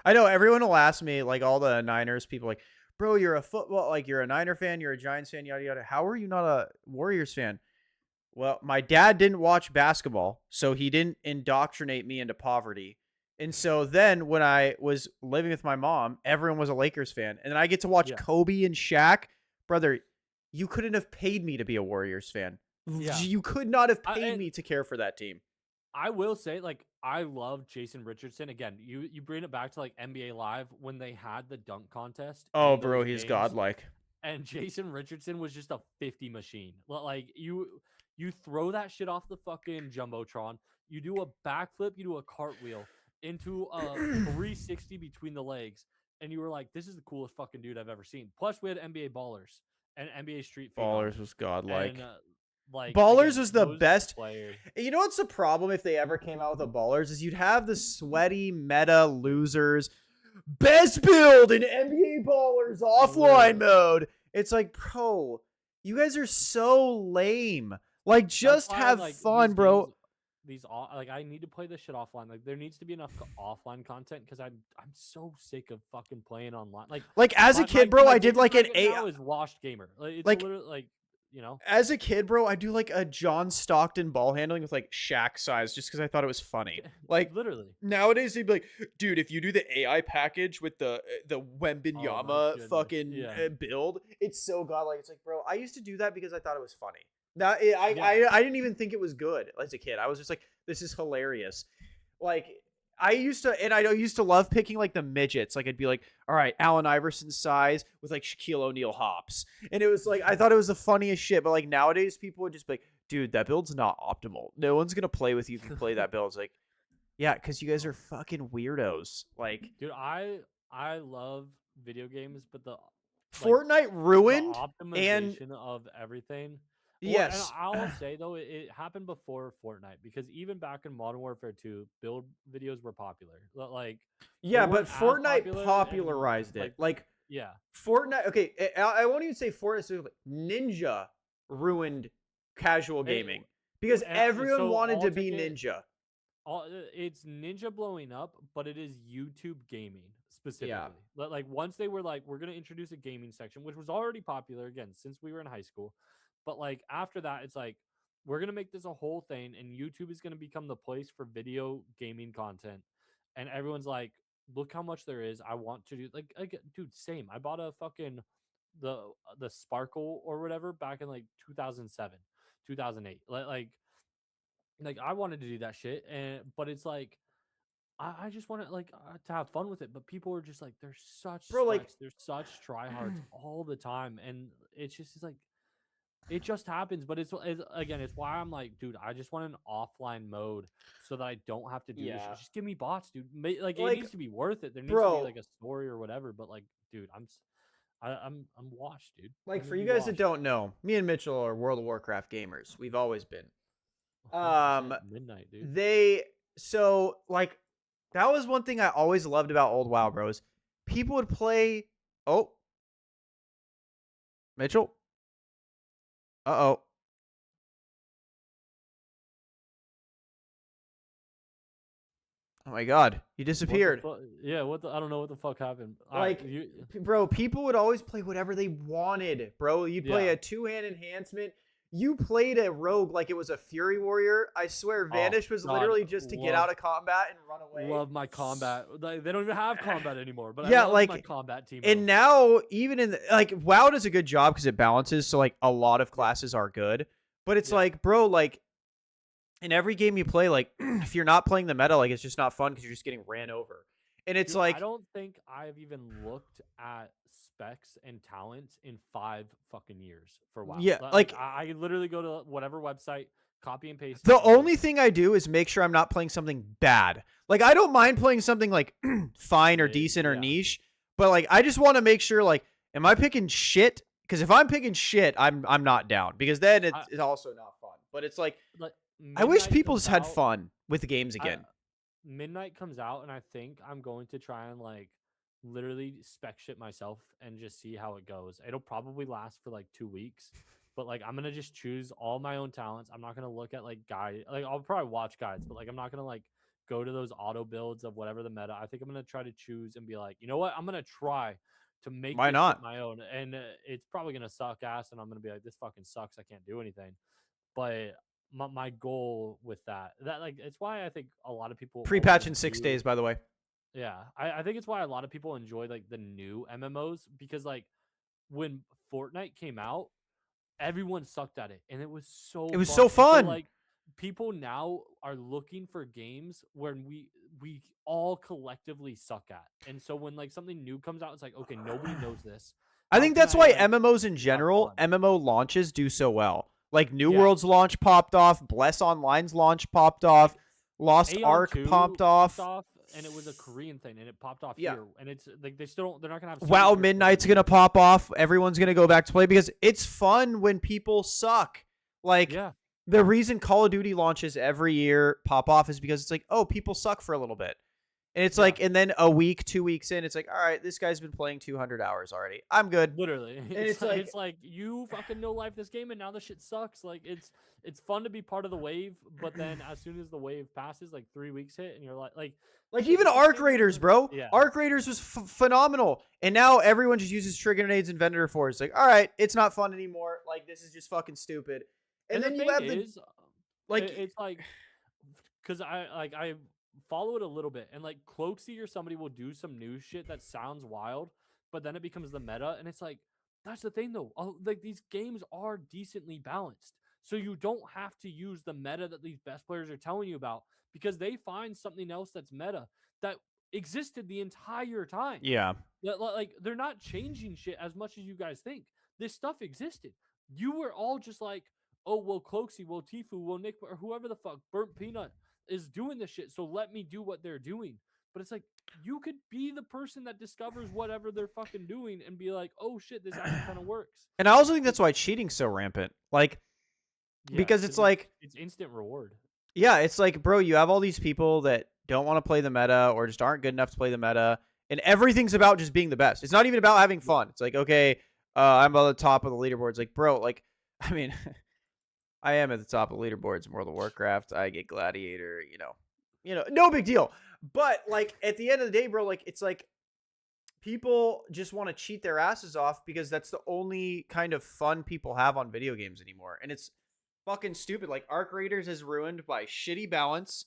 I know everyone will ask me, like all the Niners people, like, bro, you're a football, like you're a Niner fan, you're a Giants fan, yada yada. How are you not a Warriors fan? Well, my dad didn't watch basketball, so he didn't indoctrinate me into poverty. And so then when I was living with my mom, everyone was a Lakers fan. And then I get to watch Yeah. Kobe and Shaq. Brother, you couldn't have paid me to be a Warriors fan. Yeah. You could not have I- paid and- me to care for that team. I will say, like, I love Jason Richardson. Again, you bring it back to like NBA Live when they had the dunk contest. Oh, in bro, those he's games, godlike. and Jason Richardson was just a 50 machine. Like you throw that shit off the fucking jumbotron, you do a backflip, you do a cartwheel into a 360 between the legs, and you were like, "This is the coolest fucking dude I've ever seen." Plus, we had NBA Ballers and NBA Street Phenom, Ballers was godlike. and like Ballers again, was the those best. players. You know what's the problem if they ever came out with a Ballers is you'd have the sweaty meta losers, best build in NBA Ballers offline mode. It's like, bro, you guys are so lame. Like, That's just why, have like, fun, these bro. games- like I need to play this shit offline. Like there needs to be enough offline content because I'm so sick of fucking playing online. Like As a kid, bro, I did like an eight. A. Now is washed gamer. Like it's Like- literally like you know. As a kid, bro, I do like a John Stockton ball handling with like Shaq size just because I thought it was funny. Like, Literally. nowadays they'd be like, dude, if you do the AI package with the Wembenyama goodness. fucking Yeah. build, it's so godlike. It's like, bro, I used to do that because I thought it was funny. Now, Yeah. I didn't even think it was good as a kid. I was just like, this is hilarious. Like, I used to love picking like the midgets. Like, I'd be like, all right, Allen Iverson size with like Shaquille O'Neal hops, and it was like I thought it was the funniest shit. But like nowadays, people would just be like, dude, that build's not optimal. No one's gonna play with you if you play that build. It's like, yeah, because you guys are fucking weirdos. Like, Dude, I love video games, but the Fortnite ruined. optimization of everything. Well, Yes. and I'll say though, it happened before Fortnite because even back in Modern Warfare 2, build videos were popular. Like, Yeah, they but weren't as Fortnite popular and, popularized it. Like yeah, Fortnite. Okay, I won't even say Fortnite. Specifically. Ninja ruined casual gaming because and everyone so wanted I'll to be take it- Ninja. it's Ninja blowing up, but it is YouTube gaming specifically. Like once they were like, we're gonna introduce a gaming section, which was already popular again since we were in high school. But like after that, it's like we're gonna make this a whole thing, and YouTube is gonna become the place for video gaming content. And everyone's like, look how much there is. I want to do like dude, same. I bought a fucking the Sparkle or whatever back in like 2007, 2008. Like I wanted to do that shit, and but it's like I just want to like to have fun with it. But people are just like they're such Bro, like- sweats, they're such tryhards all the time, and it's like it just happens. But it's again, it's why I'm like, dude, I just want an offline mode so that I don't have to do this. Yeah. Shit. Just give me bots, dude. Like it Like, needs to be worth it. There needs to bro- be like a story or whatever. But like, dude, I'm washed, dude. Like I'm for gonna you be guys that washed. don't know, me and Mitchell are World of Warcraft gamers. We've always been. 100% midnight, dude. Like that was one thing I always loved about old WoW, bros. People would play. Oh, Mitchell. Uh-oh. Oh my God, you What the disappeared. yeah, I don't know what the fuck happened. Like, Bro, people would always play whatever they wanted, bro. You'd play Yeah. a two-hand enhancement. You played a rogue like it was a Fury Warrior. I swear, Vanish was God, literally just to get out of combat and run away. love my combat. Like, they don't even have combat anymore. But Yeah, I love like, my combat team. And now, even in like WoW does a good job because it balances, so like a lot of classes are good. But it's Yeah. like, bro, like in every game you play, like if you're not playing the meta, like it's just not fun because you're just getting ran over. And it's Dude, like, I don't think I've even looked at specs and talents in 5 fucking years for WoW. Yeah, Like I literally go to whatever website, copy and paste. the and do only it. thing I do is make sure I'm not playing something bad. Like I don't mind playing something like fine or Yeah, decent or yeah. niche, but like I just want to make sure like, am I picking shit? Because if I'm picking shit, I'm not down because then it's also not fun. But it's like Like, I wish Midnight people comes just had out- fun with the games I- again. Midnight comes out, and I think I'm going to try and like literally spec shit myself and just see how it goes. It'll probably last for like 2 weeks, but like I'm gonna just choose all my own talents. I'm not gonna look at like guide, like I'll probably watch guides, but like I'm not gonna like go to those auto builds of whatever the meta. I think I'm gonna try to choose and be like, you know what, I'm gonna try to make Why this shit not? my own, and it's probably gonna suck ass, and I'm gonna be like, this fucking sucks. I can't do anything. But my goal with that like it's why I think a lot of people also Pre-patch in 6 days, do. by the way. Yeah, I think it's why a lot of people enjoy like the new MMOs because like when Fortnite came out, everyone sucked at it and it was It so was fun. so And so fun. like people now are looking for games where we all collectively suck at. And so when like something new comes out, it's like, okay, nobody knows this. I How think can that's I why like MMOs in have general, fun? MMO launches do so well. Like New Yeah. World's launch popped off, Bless Online's launch popped off, Lost Aeon Ark 2 popped popped off. off and it was a Korean thing and it popped off Yeah. here. And it's like they still don't, they're not gonna have WoW servers here for Midnight's another gonna year. pop off. Everyone's gonna go back to play because it's fun when people suck. Like Yeah. the reason Call of Duty launches every year pop off is because it's like, oh, people suck for a little bit. And it's Yeah. like, and then a week, 2 weeks in, it's like, all right, this guy's been playing 200 hours already. I'm good. Literally. it's like- it's like you fucking no life this game and now the shit sucks. Like it's fun to be part of the wave, but then as soon as the wave passes, like 3 weeks hit and you're like even it's the Arc same Raiders, thing- bro. Yeah. Arc Raiders was phenomenal. And now everyone just uses trigger grenades and vendor force. It's like, all right, it's not fun anymore. Like, this is just fucking stupid. And then the you have thing the, is, like, it's like because I follow it a little bit and like Cloaksy or somebody will do some new shit that sounds wild, but then it becomes the meta and it's like that's the thing though. Like these games are decently balanced. So you don't have to use the meta that these best players are telling you about because they find something else that's meta that existed the entire time. yeah. Like they're not changing shit as much as you guys think. This stuff existed. You were all just like, oh well, Cloaksy, well Tifu, well Nick, or whoever the fuck, Burnt Peanut is doing this shit. So let me do what they're doing. But it's like you could be the person that discovers whatever they're fucking doing and be like, oh shit, this actually kind of works. And I also think that's why cheating's so rampant. Like, Yeah, because it's like, it's instant reward. yeah, it's like, bro, you have all these people that don't want to play the meta or just aren't good enough to play the meta. And everything's about just being the best. It's not even about having fun. It's like, okay, I'm on the top of the leaderboards. Like, bro, like, I mean, I am at the top of the leaderboards in World of Warcraft. I get Gladiator, no big deal. But like at the end of the day, bro, like it's like people just want to cheat their asses off because that's the only kind of fun people have on video games anymore. And it's fucking stupid. Like Arc Raiders is ruined by shitty balance,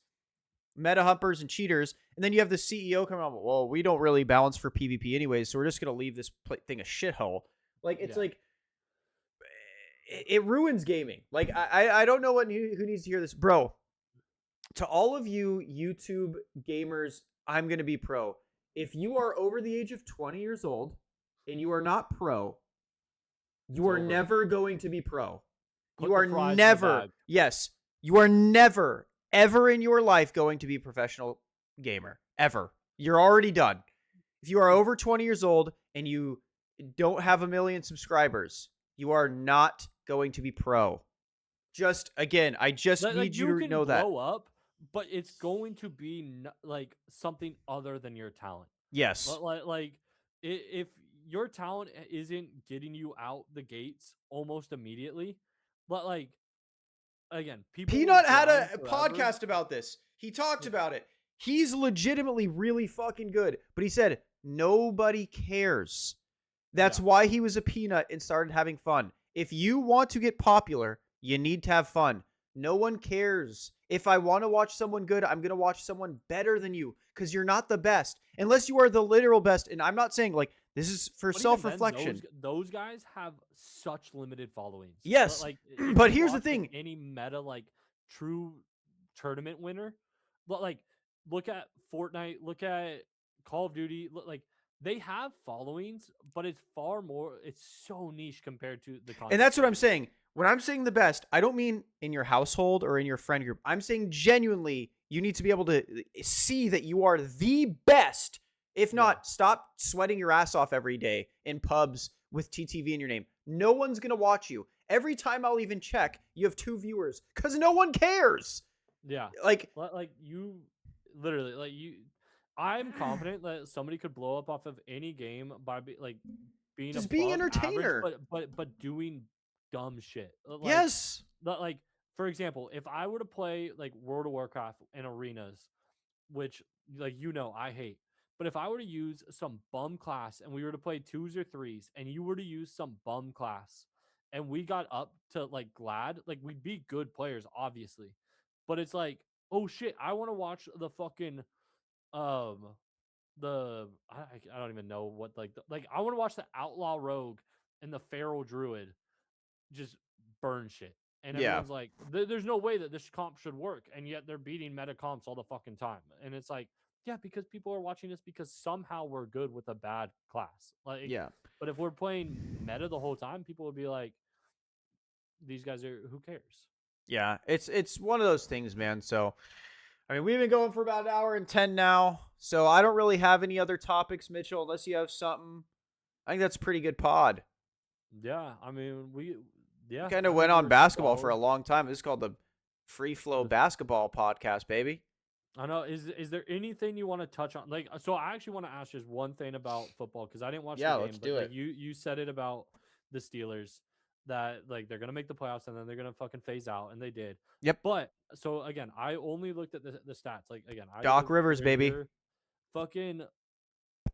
meta humpers and cheaters. And then you have the CEO coming on, well, we don't really balance for PvP anyways, so we're just going to leave this thing a shithole. Like, it's like, it ruins gaming. Like, I don't know who needs to hear this. Bro, to all of you YouTube gamers, I'm going to be pro. If you are over the age of 20 years old and you are not pro, you are never going to be pro. You are never, yes, you are never, ever in your life going to be a professional gamer. Ever. You're already done. If you are over 20 years old and you don't have 1 million subscribers, you are not going to be pro. Just, again, I just need you to know that. You can blow up, but it's going to be like something other than your talent. Yes. Like if your talent isn't getting you out the gates almost immediately, but like, again, people. Peanut had a podcast about this. He talked about it. He's legitimately really fucking good. But he said, nobody cares. That's why he was a Peanut and started having fun. If you want to get popular, you need to have fun. No one cares. If I want to watch someone good, I'm going to watch someone better than you because you're not the best. Unless you are the literal best. And I'm not saying, like, this is for self-reflection. Those guys have such limited followings. Yes. But here's the thing. Any meta, like, true tournament winner, like, look at Fortnite, look at Call of Duty, like, they have followings, but it's so niche compared to the content. And that's what I'm saying. When I'm saying the best, I don't mean in your household or in your friend group. I'm saying genuinely, you need to be able to see that you are the best. If not, stop sweating your ass off every day in pubs with TTV in your name. No one's going to watch you. Every time I'll even check, you have 2 viewers because no one cares. Yeah. Like you literally, like, I'm confident that somebody could blow up off of any game by being Just being above average, entertainer. but doing dumb shit. Yes. Like for example, if I were to play like World of Warcraft in arenas, which I hate. But if I were to use some bum class and we were to play twos or threes, and you were to use some bum class, and we got up to like Glad, like we'd be good players, obviously. But it's like, oh shit, I want to watch the fucking um I don't even know what like I want to watch the Outlaw Rogue and the Feral Druid just burn shit. And Yeah. everyone's like, there's no way that this comp should work. And yet they're beating meta comps all the fucking time. And it's like, yeah, because people are watching this because somehow we're good with a bad class. Like, Yeah. but if we're playing meta the whole time, people would be like, these guys are, who cares? Yeah. It's one of those things, man. So, I mean, we've been going for about an hour and 10 now. So I don't really have any other topics, Mitchell, unless you have something. I think that's a pretty good pod. Yeah. I mean, yeah. Kind I of went think on we're basketball for a solid. long time. This is called the Free Flow Basketball Podcast, baby. I know. Is there anything you want to touch on? Like, so I actually want to ask just one thing about football because I didn't watch Yeah, the let's game, but do it. you said it about the Steelers that like they're gonna make the playoffs and then they're gonna fucking phase out, and they did. Yep. But so again, I only looked at the stats. Like again, I Doc live Rivers, right baby. here. Fucking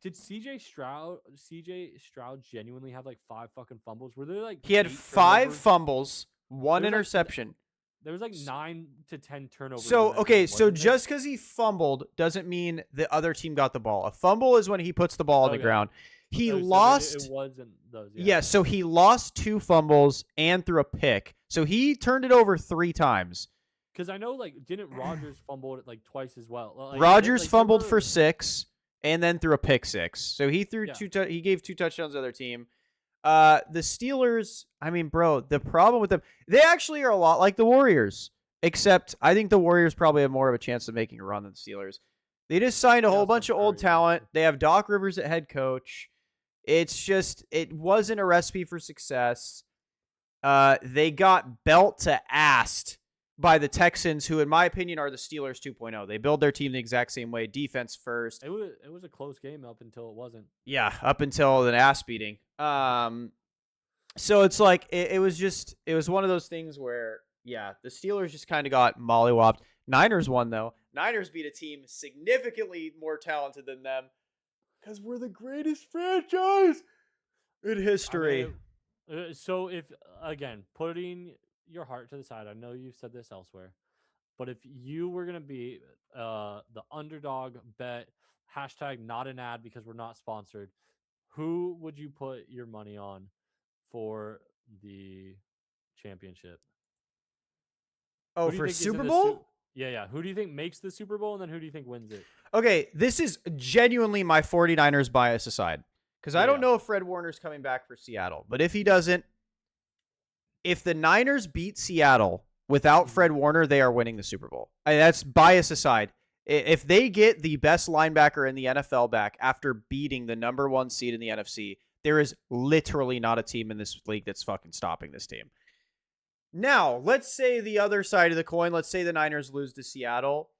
did CJ Stroud genuinely have like 5 fucking fumbles? Were there like He had 8 5 turnovers? fumbles, 1 There's like interception. there was like 9 to 10 turnovers. So, in that okay, game, so wasn't there? just because he fumbled doesn't mean the other team got the ball. A fumble is when he puts the ball on the Okay. ground. He Oh, so then lost. it wasn't those. Yeah, so he lost 2 fumbles and threw a pick. So he turned it over 3 times. Because I know, like, didn't Rogers fumble it like twice as well? Like, Rogers like, fumbled for 6 and then threw a pick 6. So he threw Yeah. he gave 2 touchdowns to the other team. The Steelers, I mean, bro, the problem with them, they actually are a lot like the Warriors, except I think the Warriors probably have more of a chance of making a run than the Steelers. They just signed a Yeah, whole that's bunch of what old Curry talent. did. They have Doc Rivers at head coach. It's just, it wasn't a recipe for success. They got belt to assed by the Texans, who, in my opinion, are the Steelers 2.0. They build their team the exact same way, defense first. It was a close game up until it wasn't. Yeah, up until an ass beating. So it's like it was one of those things where, yeah, the Steelers just kind of got mollywopped. Niners won though. Niners beat a team significantly more talented than them because we're the greatest franchise in history. I mean, so if again putting your heart to the side, I know you've said this elsewhere, but if you were gonna be the underdog bet hashtag not an ad because we're not sponsored, who would you put your money on for the championship? Oh, Who do you for think is in Super the Bowl? Yeah. Who do you think makes the Super Bowl, and then who do you think wins it? Okay, this is genuinely my 49ers bias aside. Because I don't Yeah. know if Fred Warner's coming back for Seattle. But if he doesn't, if the Niners beat Seattle without Fred Warner, they are winning the Super Bowl. That's bias aside. If they get the best linebacker in the NFL back after beating the number 1 seed in the NFC, there is literally not a team in this league that's fucking stopping this team. Now, let's say the other side of the coin. Let's say the Niners lose to Seattle.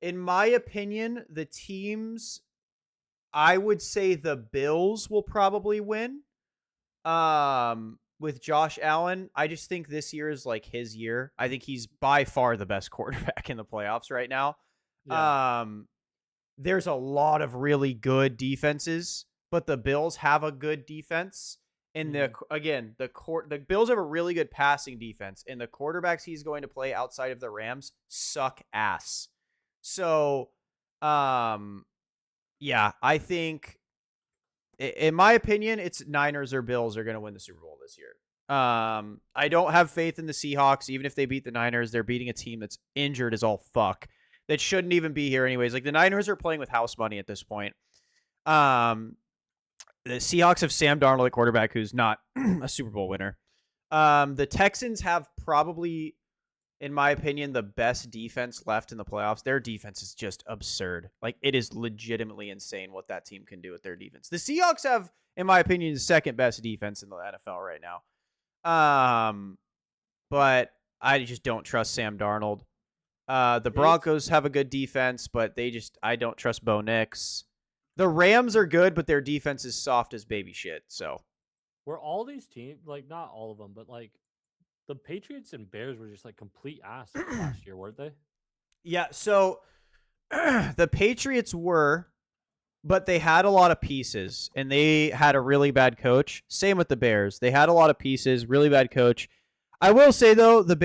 In my opinion, the teams, I would say the Bills will probably win. With Josh Allen, I just think this year is like his year. I think he's by far the best quarterback in the playoffs right now. Yeah. There's a lot of really good defenses, but the Bills have a good defense. And the Bills have a really good passing defense, and the quarterbacks he's going to play outside of the Rams suck ass. So, yeah, I think, in my opinion, it's Niners or Bills are going to win the Super Bowl this year. I don't have faith in the Seahawks. Even if they beat the Niners, they're beating a team that's injured as all fuck. That shouldn't even be here anyways. Like, the Niners are playing with house money at this point. The Seahawks have Sam Darnold at quarterback, who's not a Super Bowl winner. The Texans have probably, in my opinion, the best defense left in the playoffs. Their defense is just absurd. Like, it is legitimately insane what that team can do with their defense. The Seahawks have, in my opinion, the second best defense in the NFL right now. But I just don't trust Sam Darnold. The Broncos have a good defense, but I don't trust Bo Nix. The Rams are good, but their defense is soft as baby shit. So Were all these teams, like, not all of them, but like the Patriots and Bears were just like complete ass last year, weren't they? yeah, so the Patriots were, but they had a lot of pieces, and they had a really bad coach. Same with the Bears. They had a lot of pieces, really bad coach. I will say, though, the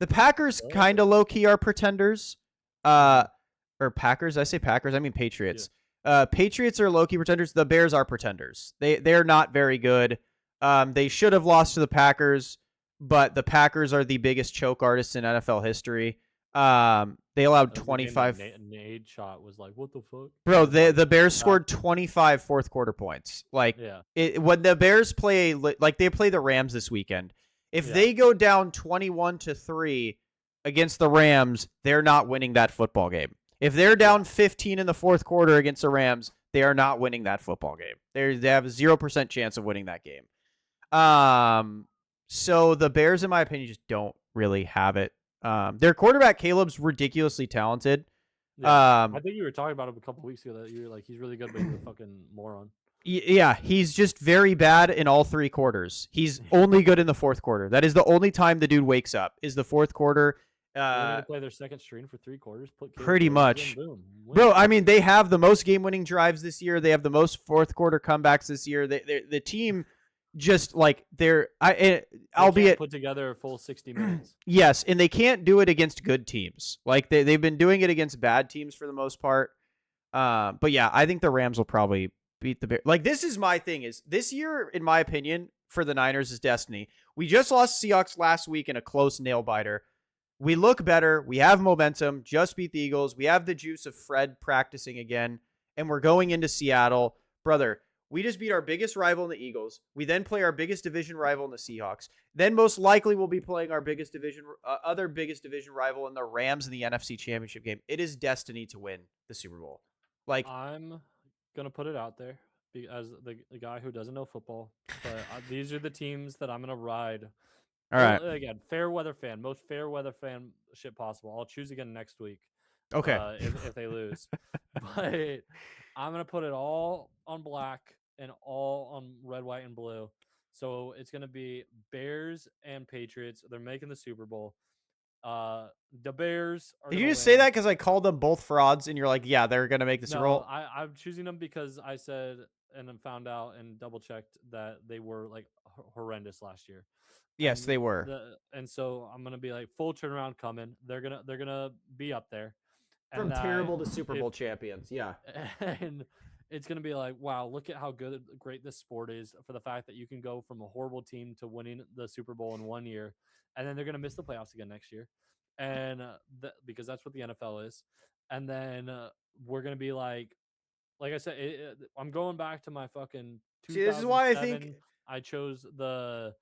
Packers kind of low-key are pretenders. Or Packers. I say Packers. I mean Patriots. Yeah. Patriots are low-key pretenders. The Bears are pretenders. They're not very good. They should have lost to the Packers, but the Packers are the biggest choke artists in NFL history. They allowed 25. Nade shot was like, what the fuck, bro? The Bears scored 25 fourth quarter points. Like, when the Bears play, like they play the Rams this weekend. If they go down 21-3 against the Rams, they're not winning that football game. If they're down 15 in the fourth quarter against the Rams, they are not winning that football game. They have a 0% chance of winning that game. So the Bears, in my opinion, just don't really have it. Their quarterback Caleb's ridiculously talented. I think you were talking about him a couple weeks ago that you were like, he's really good, but he's a fucking moron. Yeah, he's just very bad in all three quarters. He's only good in the fourth quarter. That is the only time the dude wakes up, is the fourth quarter. They're going to play their second string for 3 quarters. Pretty much. Boom, bro, I mean, they have the most game-winning drives this year. They have the most fourth quarter comebacks this year. The team just, like, albeit put together a full 60 minutes. Yes, and they can't do it against good teams. Like, they've been doing it against bad teams for the most part. But yeah, I think the Rams will probably beat the Bears. Like, this is my thing, is this year, in my opinion, for the Niners is destiny. We just lost Seahawks last week in a close nail biter. We look better. We have momentum. Just beat the Eagles. We have the juice of Fred practicing again, and we're going into Seattle. Brother, we just beat our biggest rival in the Eagles. We then play our biggest division rival in the Seahawks. Then most likely we'll be playing our biggest division rival in the Rams in the NFC Championship game. It is destiny to win the Super Bowl. Like, I'm gonna put it out there as the guy who doesn't know football, but these are the teams that I'm gonna ride. All right. Again, fair weather fan, most fair weather fan shit possible. I'll choose again next week. Okay. If they lose, but I'm gonna put it all on black and all on red, white, and blue. So it's gonna be Bears and Patriots. They're making the Super Bowl. The Bears are. Did you just say that because I called them both frauds, and you're like, yeah, they're gonna make the Super Bowl? I'm choosing them because I said and then found out and double checked that they were like horrendous last year. Yes, they were. And so I'm gonna be like, full turnaround coming. They're gonna be up there. From terrible to Super Bowl champions, yeah. And it's gonna be like, wow, look at how great this sport is, for the fact that you can go from a horrible team to winning the Super Bowl in 1 year, and then they're gonna miss the playoffs again next year, and because that's what the NFL is. And then we're gonna be like I said, I'm going back to my fucking. See, this is why I think I chose the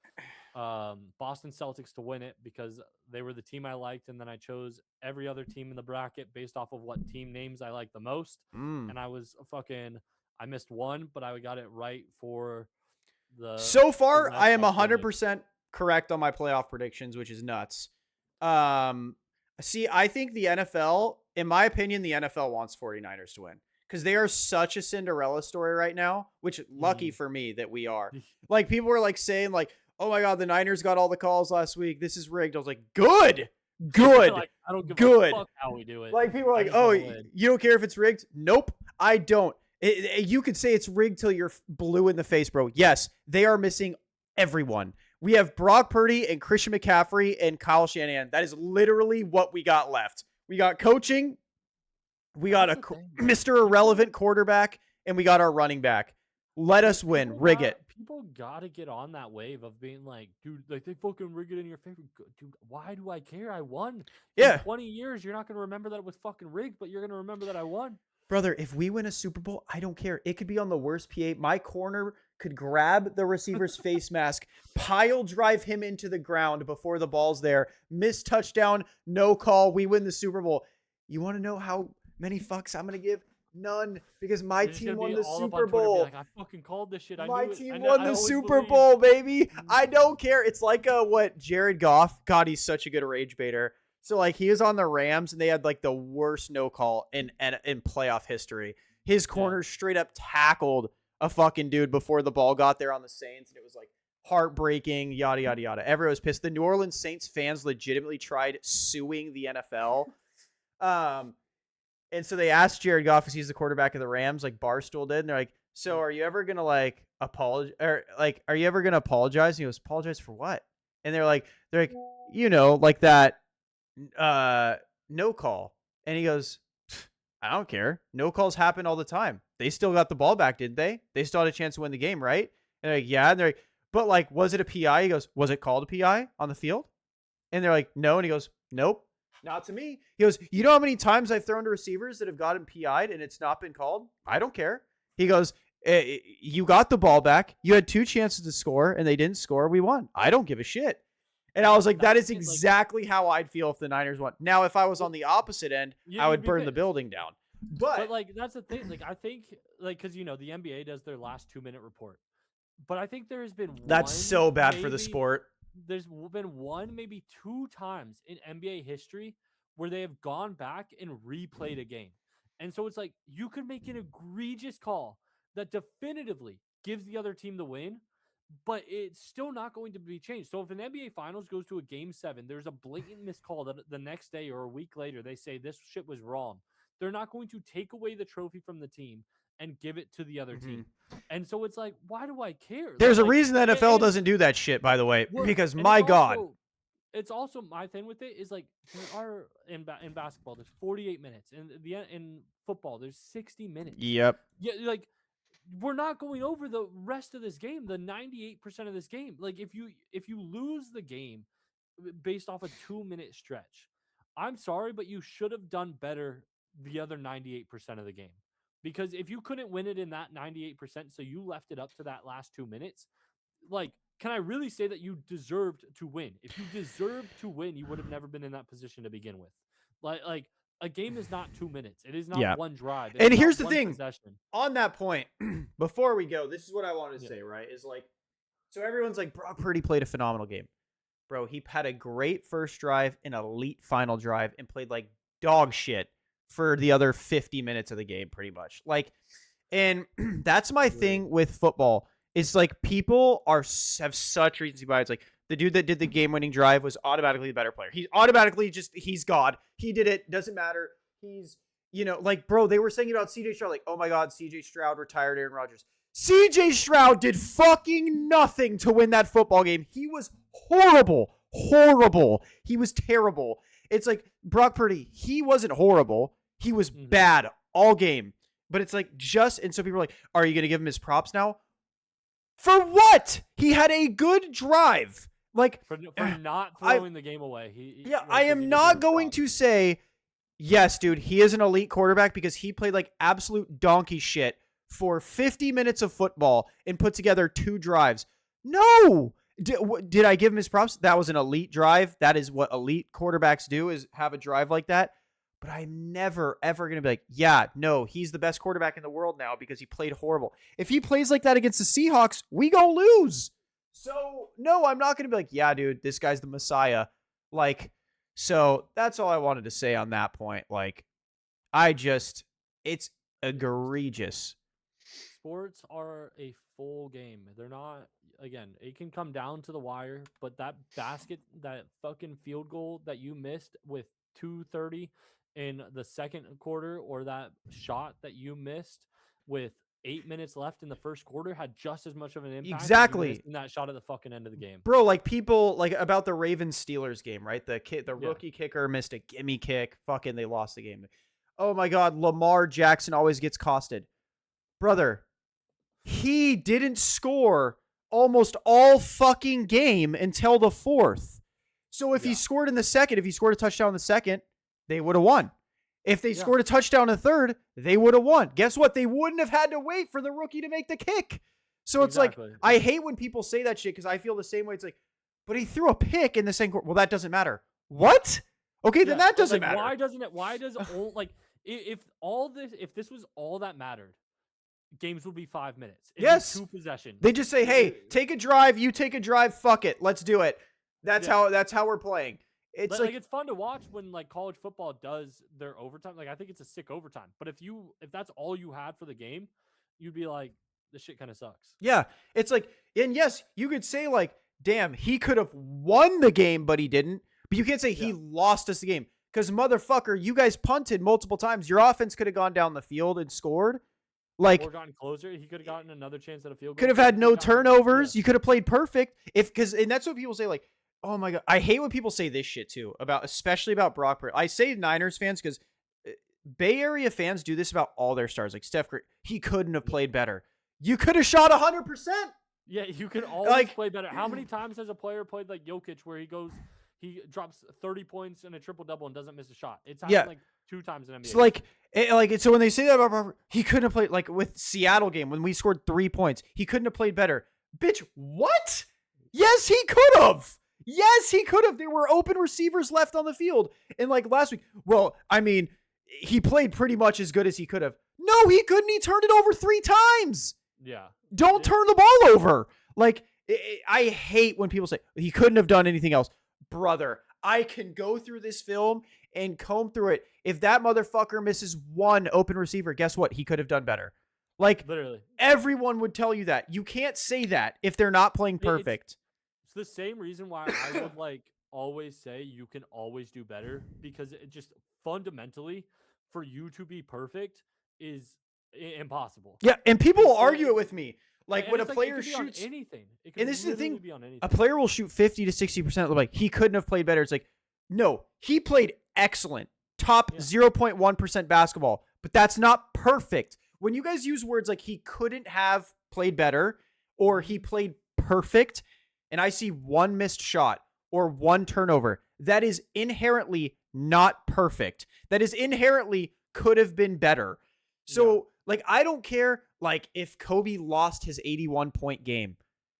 Boston Celtics to win it, because they were the team I liked, and then I chose every other team in the bracket based off of what team names I like the most. And I missed one, but I got it right for the. So far, I am 100% correct on my playoff predictions, which is nuts. See, I think the NFL, in my opinion, the NFL wants 49ers to win, because they are such a Cinderella story right now, which lucky for me that we are. Like, people were like saying like, oh my God, the Niners got all the calls last week. This is rigged. I was like, good. Like, I don't give a fuck how we do it. Like, people are like, oh, you don't care if it's rigged? Nope, I don't. You could say it's rigged till you're blue in the face, bro. Yes, they are missing everyone. We have Brock Purdy and Christian McCaffrey and Kyle Shanahan. That is literally what we got left. We got coaching. We got Mr. Irrelevant quarterback, and we got our running back. Let us win. Rig it. People gotta get on that wave of being like, dude, like, they fucking rig it in your favor. Dude, why do I care? I won. Yeah. In 20 years, you're not gonna remember that it was fucking rigged, but you're gonna remember that I won. Brother, if we win a Super Bowl, I don't care. It could be on the worst PA. My corner could grab the receiver's face mask, pile drive him into the ground before the ball's there, miss touchdown, no call. We win the Super Bowl. You want to know how many fucks I'm going to give? None, because my team won the Super Bowl. Like, I fucking called this shit. My team won the Super Bowl, baby. I don't care. It's like what Jared Goff. God, he's such a good rage baiter. So like he was on the Rams and they had like the worst no call in playoff history. His Yeah. corner straight up tackled a fucking dude before the ball got there on the Saints, and it was like heartbreaking, yada yada yada. Everyone was pissed. The New Orleans Saints fans legitimately tried suing the NFL. And so they asked Jared Goff, because he's the quarterback of the Rams, like Barstool did, and they're like, "So are you ever gonna like apologize, or like are you ever gonna apologize?" And he goes, "Apologize for what?" And they're like, like that no call. And he goes, "I don't care. No calls happen all the time. They still got the ball back, didn't they? They still had a chance to win the game, right?" And they're like, "Yeah." And they're like, "But like, was it a PI?" He goes, "Was it called a PI on the field?" And they're like, "No." And he goes, "Nope, not to me." He goes, "You know how many times I've thrown to receivers that have gotten PI'd and it's not been called? I don't care." He goes, "You got the ball back. You had 2 chances to score and they didn't score. We won. I don't give a shit." And I was like, that is exactly how I'd feel if the Niners won. Now, if I was on the opposite end, I would burn the building down. But like, that's the thing. Like, I think, like, because the NBA does their last 2-minute report, but I think there has been that's so bad for the sport. There's been 1, maybe 2 times in NBA history where they have gone back and replayed a game, and so it's like you could make an egregious call that definitively gives the other team the win, but it's still not going to be changed. So if an NBA Finals goes to a Game 7, there's a blatant missed call that the next day or a week later they say this shit was wrong. They're not going to take away the trophy from the team and give it to the other team. And so it's like, why do I care? There's a reason the NFL doesn't do that shit, by the way, because my God. It's also my thing with it is like in basketball there's 48 minutes, and in football there's 60 minutes. Yep. Yeah, like we're not going over the rest of this game, the 98% of this game. Like if you lose the game based off a 2-minute stretch, I'm sorry, but you should have done better the other 98% of the game. Because if you couldn't win it in that 98%, so you left it up to that last 2 minutes, like, can I really say that you deserved to win? If you deserved to win, you would have never been in that position to begin with. Like a game is not 2 minutes. It is not one drive. And here's the thing. On that point, before we go, this is what I wanted to say, right? Is like, so everyone's like, Brock Purdy played a phenomenal game. Bro, he had a great first drive, an elite final drive, and played like dog shit for the other 50 minutes of the game, pretty much. Like, and that's my thing with football. It's like people have such recency bias. Like the dude that did the game-winning drive was automatically the better player. He's automatically he's God. He did it. Doesn't matter. He's, like, bro, they were saying about CJ Stroud, like, oh my God, CJ Stroud retired Aaron Rodgers. CJ Stroud did fucking nothing to win that football game. He was horrible. He was terrible. It's like Brock Purdy, he wasn't horrible. He was bad all game. But it's like and so people are like, are you going to give him his props now? For what? He had a good drive. Like for not throwing the game away. I am not going to say, yes, dude, he is an elite quarterback because he played like absolute donkey shit for 50 minutes of football and put together 2 drives. No. Did I give him his props? That was an elite drive. That is what elite quarterbacks do, is have a drive like that. But I'm never, ever going to be like, yeah, no, he's the best quarterback in the world now because he played horrible. If he plays like that against the Seahawks, we go lose. So, no, I'm not going to be like, yeah, dude, this guy's the Messiah. Like, so that's all I wanted to say on that point. Like, it's egregious. Sports are a full game. They're not, again, it can come down to the wire, but that fucking field goal that you missed with 2:30 in the second quarter, or that shot that you missed with 8 minutes left in the first quarter, had just as much of an impact. Exactly. In that shot at the fucking end of the game. Bro, like people, like about the Ravens-Steelers game, right? The rookie kicker missed a gimme kick. Fucking, they lost the game. Oh my God, Lamar Jackson always gets costed. Brother, he didn't score almost all fucking game until the 4th. So if he scored in the second, if he scored a touchdown in the second, they would have won. If they scored a touchdown in the third, they would have won. Guess what? They wouldn't have had to wait for the rookie to make the kick. So it's like, I hate when people say that shit because I feel the same way. It's like, but he threw a pick in the second quarter. Well, that doesn't matter. What? Okay, then that doesn't matter. Why doesn't it? Why does like if this was all that mattered, games would be 5 minutes. Yes. 2 possessions. They just say, hey, take a drive. You take a drive. Fuck it. Let's do it. That's how we're playing. It's Like like, it's fun to watch when like college football does their overtime. Like I think it's a sick overtime. But if that's all you had for the game, you'd be like, this shit kind of sucks. yeah, it's like, and yes, you could say like, damn, he could have won the game, but he didn't. But you can't say he Yeah. lost us the game because motherfucker, you guys punted multiple times. Your offense could have gone down the field and scored. Like, Or gotten closer. He could have gotten another chance at a field goal. could have kick, had he no could've gotten- turnovers. Yeah. You could have played perfect if because and that's what people say. Like, oh my god, I hate when people say this shit too about especially about Brock Purdy. I say Niners fans because Bay Area fans do this about all their stars. Like Steph Curry, he couldn't have played better. You could have shot 100%. Yeah, you can always Like- play better. How many times has a player played like Jokic where he drops 30 points in a triple double and doesn't miss a shot? It's happened Yeah. like 2 times in NBA. So so when they say that about Brock, he couldn't have played like with Seattle game when we scored 3 points. He couldn't have played better. Bitch, what? Yes, he could have. Yes, he could have. There were open receivers left on the field. And like last week, well, I mean, he played pretty much as good as he could have. No, he couldn't. He turned it over 3 times. yeah. Don't turn the ball over. Like, I hate when people say he couldn't have done anything else. Brother, I can go through this film and comb through it. If that motherfucker misses one open receiver, guess what? He could have done better. Like, Literally. everyone would tell you that. You can't say that if they're not playing perfect. It's the same reason why I would like always say you can always do better, because it just fundamentally for you to be perfect is impossible. Yeah, and people will So argue it with me. Like, And when a it's it player could be on shoots, anything. It could and this is the literally thing, be on anything. a player will shoot 50 to 60%. Like, he couldn't have played better. It's like, no, he played excellent. Top Yeah. 0.1% basketball, but that's not perfect. When you guys use words like he couldn't have played better or he played perfect, and I see one missed shot or one turnover, that is inherently not perfect. That is inherently could have been better. So, like, I don't care, like, if Kobe lost his 81-point game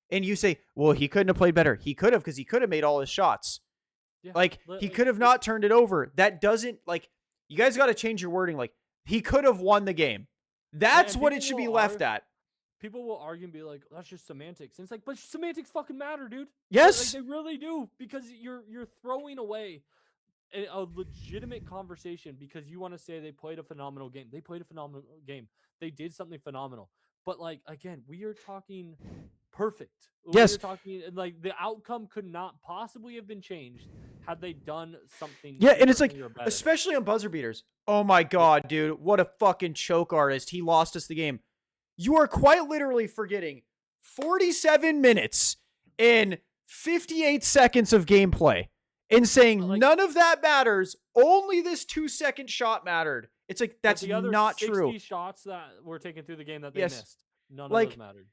and you say, well, he couldn't have played better. He could have, because he could have made all his shots. Yeah, Like, he could have not turned it over. That doesn't, like, you guys got to change your wording. Like, he could have won the game. That's and what it people should be will left at. People will argue and be like, "That's just semantics." And it's like, but semantics fucking matter, dude. Yes. Like they really do, because you're throwing away a legitimate conversation because you want to say they played a phenomenal game. They played a phenomenal game. They did something phenomenal. But like again, we are talking perfect. Yes. We're talking like the outcome could not possibly have been changed had they done something. Yeah, and it's like, differently or better. especially on buzzer beaters. Oh my God, dude. What a fucking choke artist. He lost us the game. You are quite literally forgetting 47 minutes and 58 seconds of gameplay and saying But, like- none of that matters. Only this 2-second shot mattered. It's like, But that's the other not 60 true. shots that were taken through the game that they Yes. missed, none Like, of those mattered.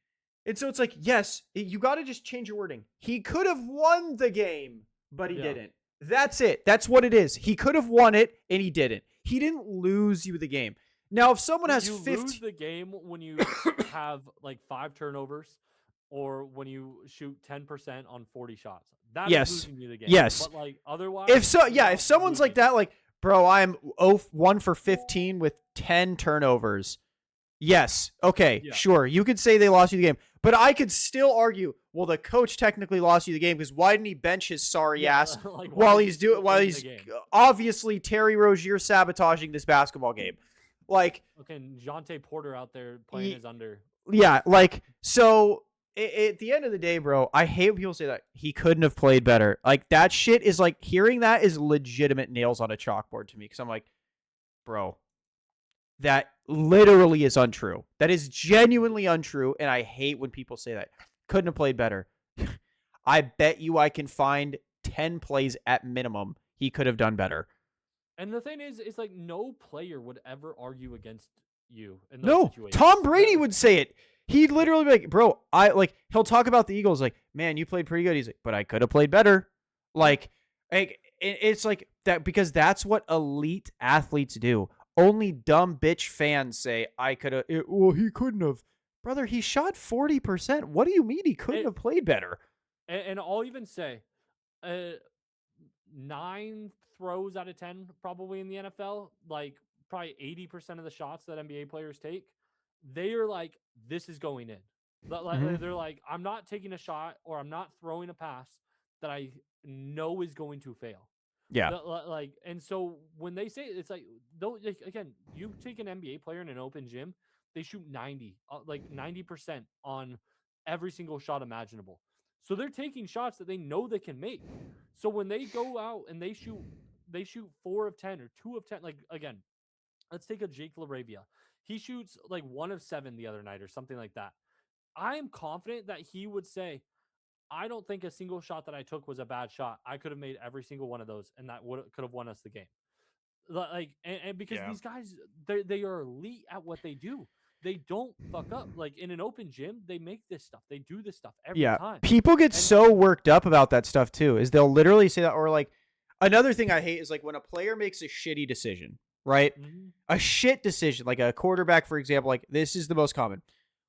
And so it's like, yes, you got to just change your wording. He could have won the game, but he Yeah. didn't. That's it. That's what it is. He could have won it, and he didn't. He didn't lose you the game. Now, if someone has You 50, lose the game when you have like 5 turnovers, or when you shoot 10% on 40 shots. That is Yes. losing you the game. Yes. But like otherwise, if you're if someone's like losing. that, like, bro, I'm 1 for 15 with 10 turnovers. Yes. Okay. Yeah. Sure. You could say they lost you the game, but I could still argue, well, the coach technically lost you the game because why didn't he bench his sorry Yeah, ass like, why while is he he's still in the game? obviously Terry Rozier sabotaging this basketball game. Like, Okay, and Jonte Porter out there playing Ye- his under. yeah, like, so at the end of the day, bro, I hate when people say that he couldn't have played better. Like, that shit is like, hearing that is legitimate nails on a chalkboard to me because I'm like, bro, that literally is untrue. That is genuinely untrue, and I hate when people say that. Couldn't have played better. I bet you I can find 10 plays at minimum he could have done better. And the thing is, it's like no player would ever argue against you in those No, situations. Tom Brady Yeah. would say it. He'd literally be like, bro, he'll talk about the Eagles like, man, you played pretty good. He's like, but I could have played better. Like it's like that because that's what elite athletes do. Only dumb bitch fans say, I could have, well, he couldn't have. Brother, he shot 40%. What do you mean he couldn't It- have played better? And I'll even say, 9 throws out of 10 probably in the NFL, like probably 80% of the shots that NBA players take, they are like, this is going in. Mhm. They're like, I'm not taking a shot or I'm not throwing a pass that I know is going to fail. Yeah. Like, and so when they say it's like, though, like, again, you take an NBA player in an open gym, they shoot 90% on every single shot imaginable. So they're taking shots that they know they can make. So when they go out and they shoot 4 of 10 or 2 of 10. Like, again, let's take a Jake LaRavia. He shoots like 1 of 7 the other night or something like that. I am confident that he would say, I don't think a single shot that I took was a bad shot. I could have made every single one of those, and that would could have won us the game. Like, and because Yeah. these guys, they are elite at what they do. They don't fuck up. Like in an open gym, they make this stuff. They do this stuff every Yeah. time. People get And so worked up about that stuff too, is they'll literally say that, or like another thing I hate is like when a player makes a shitty decision, right? mhm, A shit decision, like a quarterback, for example, like this is the most common.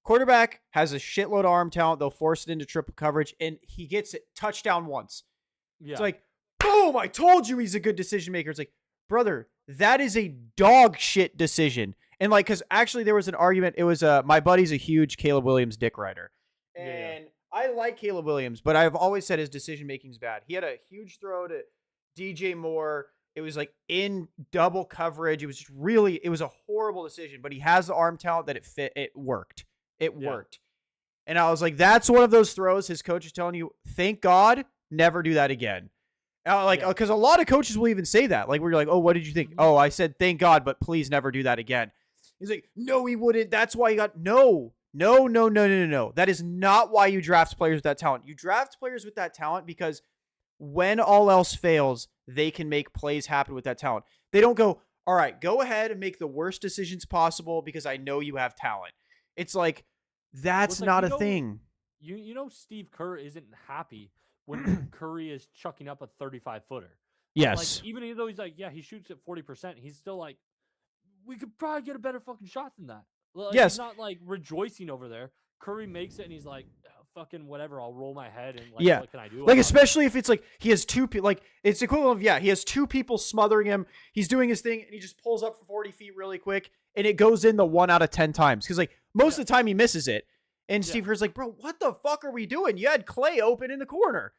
Quarterback has a shitload of arm talent. They'll force it into triple coverage, and he gets it touchdown once. yeah, It's like, boom! I told you he's a good decision maker. It's like, brother, that is a dog shit decision. And like, because actually there was an argument. It was my buddy's a huge Caleb Williams dick rider, yeah, yeah, and I like Caleb Williams, but I've always said his decision making's bad. He had a huge throw to DJ Moore. It was like in double coverage. It was just really, it was a horrible decision. But he has the arm talent that it fit. It worked. It yeah. worked. And I was like, that's one of those throws his coach is telling you, thank God, never do that again. Like, Yeah. because a lot of coaches will even say that. Like, where you're like, oh, what did you think? Mhm. Oh, I said, thank God, but please never do that again. He's like, no, he wouldn't. That's why he got, no. That is not why you draft players with that talent. You draft players with that talent because when all else fails, they can make plays happen with that talent. They don't go, all right, go ahead and make the worst decisions possible because I know you have talent. It's like, that's like, not you a know- thing. You know, Steve Kerr isn't happy when Curry is chucking up a 35-footer. Yes. Like, even though he's like, yeah, he shoots at 40%, he's still like, we could probably get a better fucking shot than that. Like, Yes. he's not like rejoicing over there. Curry makes it, and he's like, "Oh, fucking whatever. I'll roll my head and like, Yeah. what can I do? Like, about it?" especially if it's like he has two people, like it's equivalent of, yeah, he has two people smothering him. He's doing his thing and he just pulls up for 40 feet really quick and it goes in the 1 out of 10 times. Cause like most of the time he misses it. And Steve Kerr's like, bro, what the fuck are we doing? You had Clay open in the corner.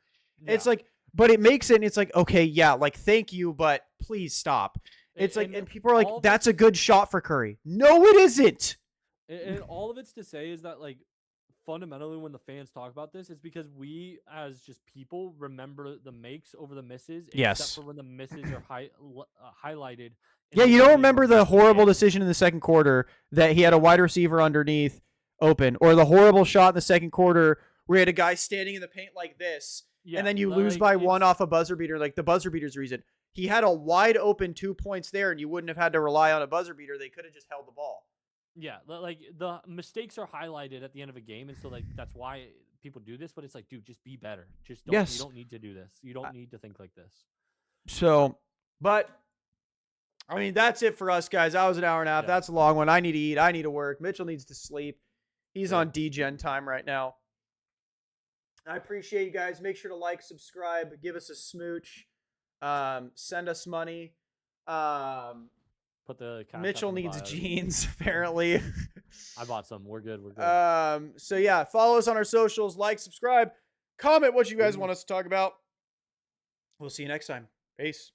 It's Yeah. like, but it makes it, and it's like, okay, yeah, like, thank you, but please stop. It's like, and people are all like, of that's a good shot for Curry. No, it isn't. And all of it's to say is that, like, fundamentally when the fans talk about this, it's because we as just people remember the makes over the misses, Yes. except for when the misses are highlighted. in Yeah, the you don't early remember moments the of the horrible game. decision in the second quarter that he had a wide receiver underneath open, or the horrible shot in the second quarter where he had a guy standing in the paint like this, Yeah, and then you like, lose by one it's- off a buzzer beater. Like the buzzer beater's the reason. He had a wide open 2 points there, and you wouldn't have had to rely on a buzzer beater. They could have just held the ball. Yeah, like the mistakes are highlighted at the end of a game, and so like that's why people do this. But it's like, dude, just be better. Just don't. Yes. You don't need to do this. You don't need to think like this. So, but I mean, that's it for us, guys. That was an hour and a half. Yeah. That's a long one. I need to eat. I need to work. Mitchell needs to sleep. He's Sure. on DGen time right now. I appreciate you guys. Make sure to like, subscribe, give us a smooch, send us money. Put the cash app Mitchell in the needs bio. jeans, apparently. I bought some. We're good. We're good. So yeah, follow us on our socials, like, subscribe, comment what you guys Peace. want us to talk about. We'll see you next time. Peace.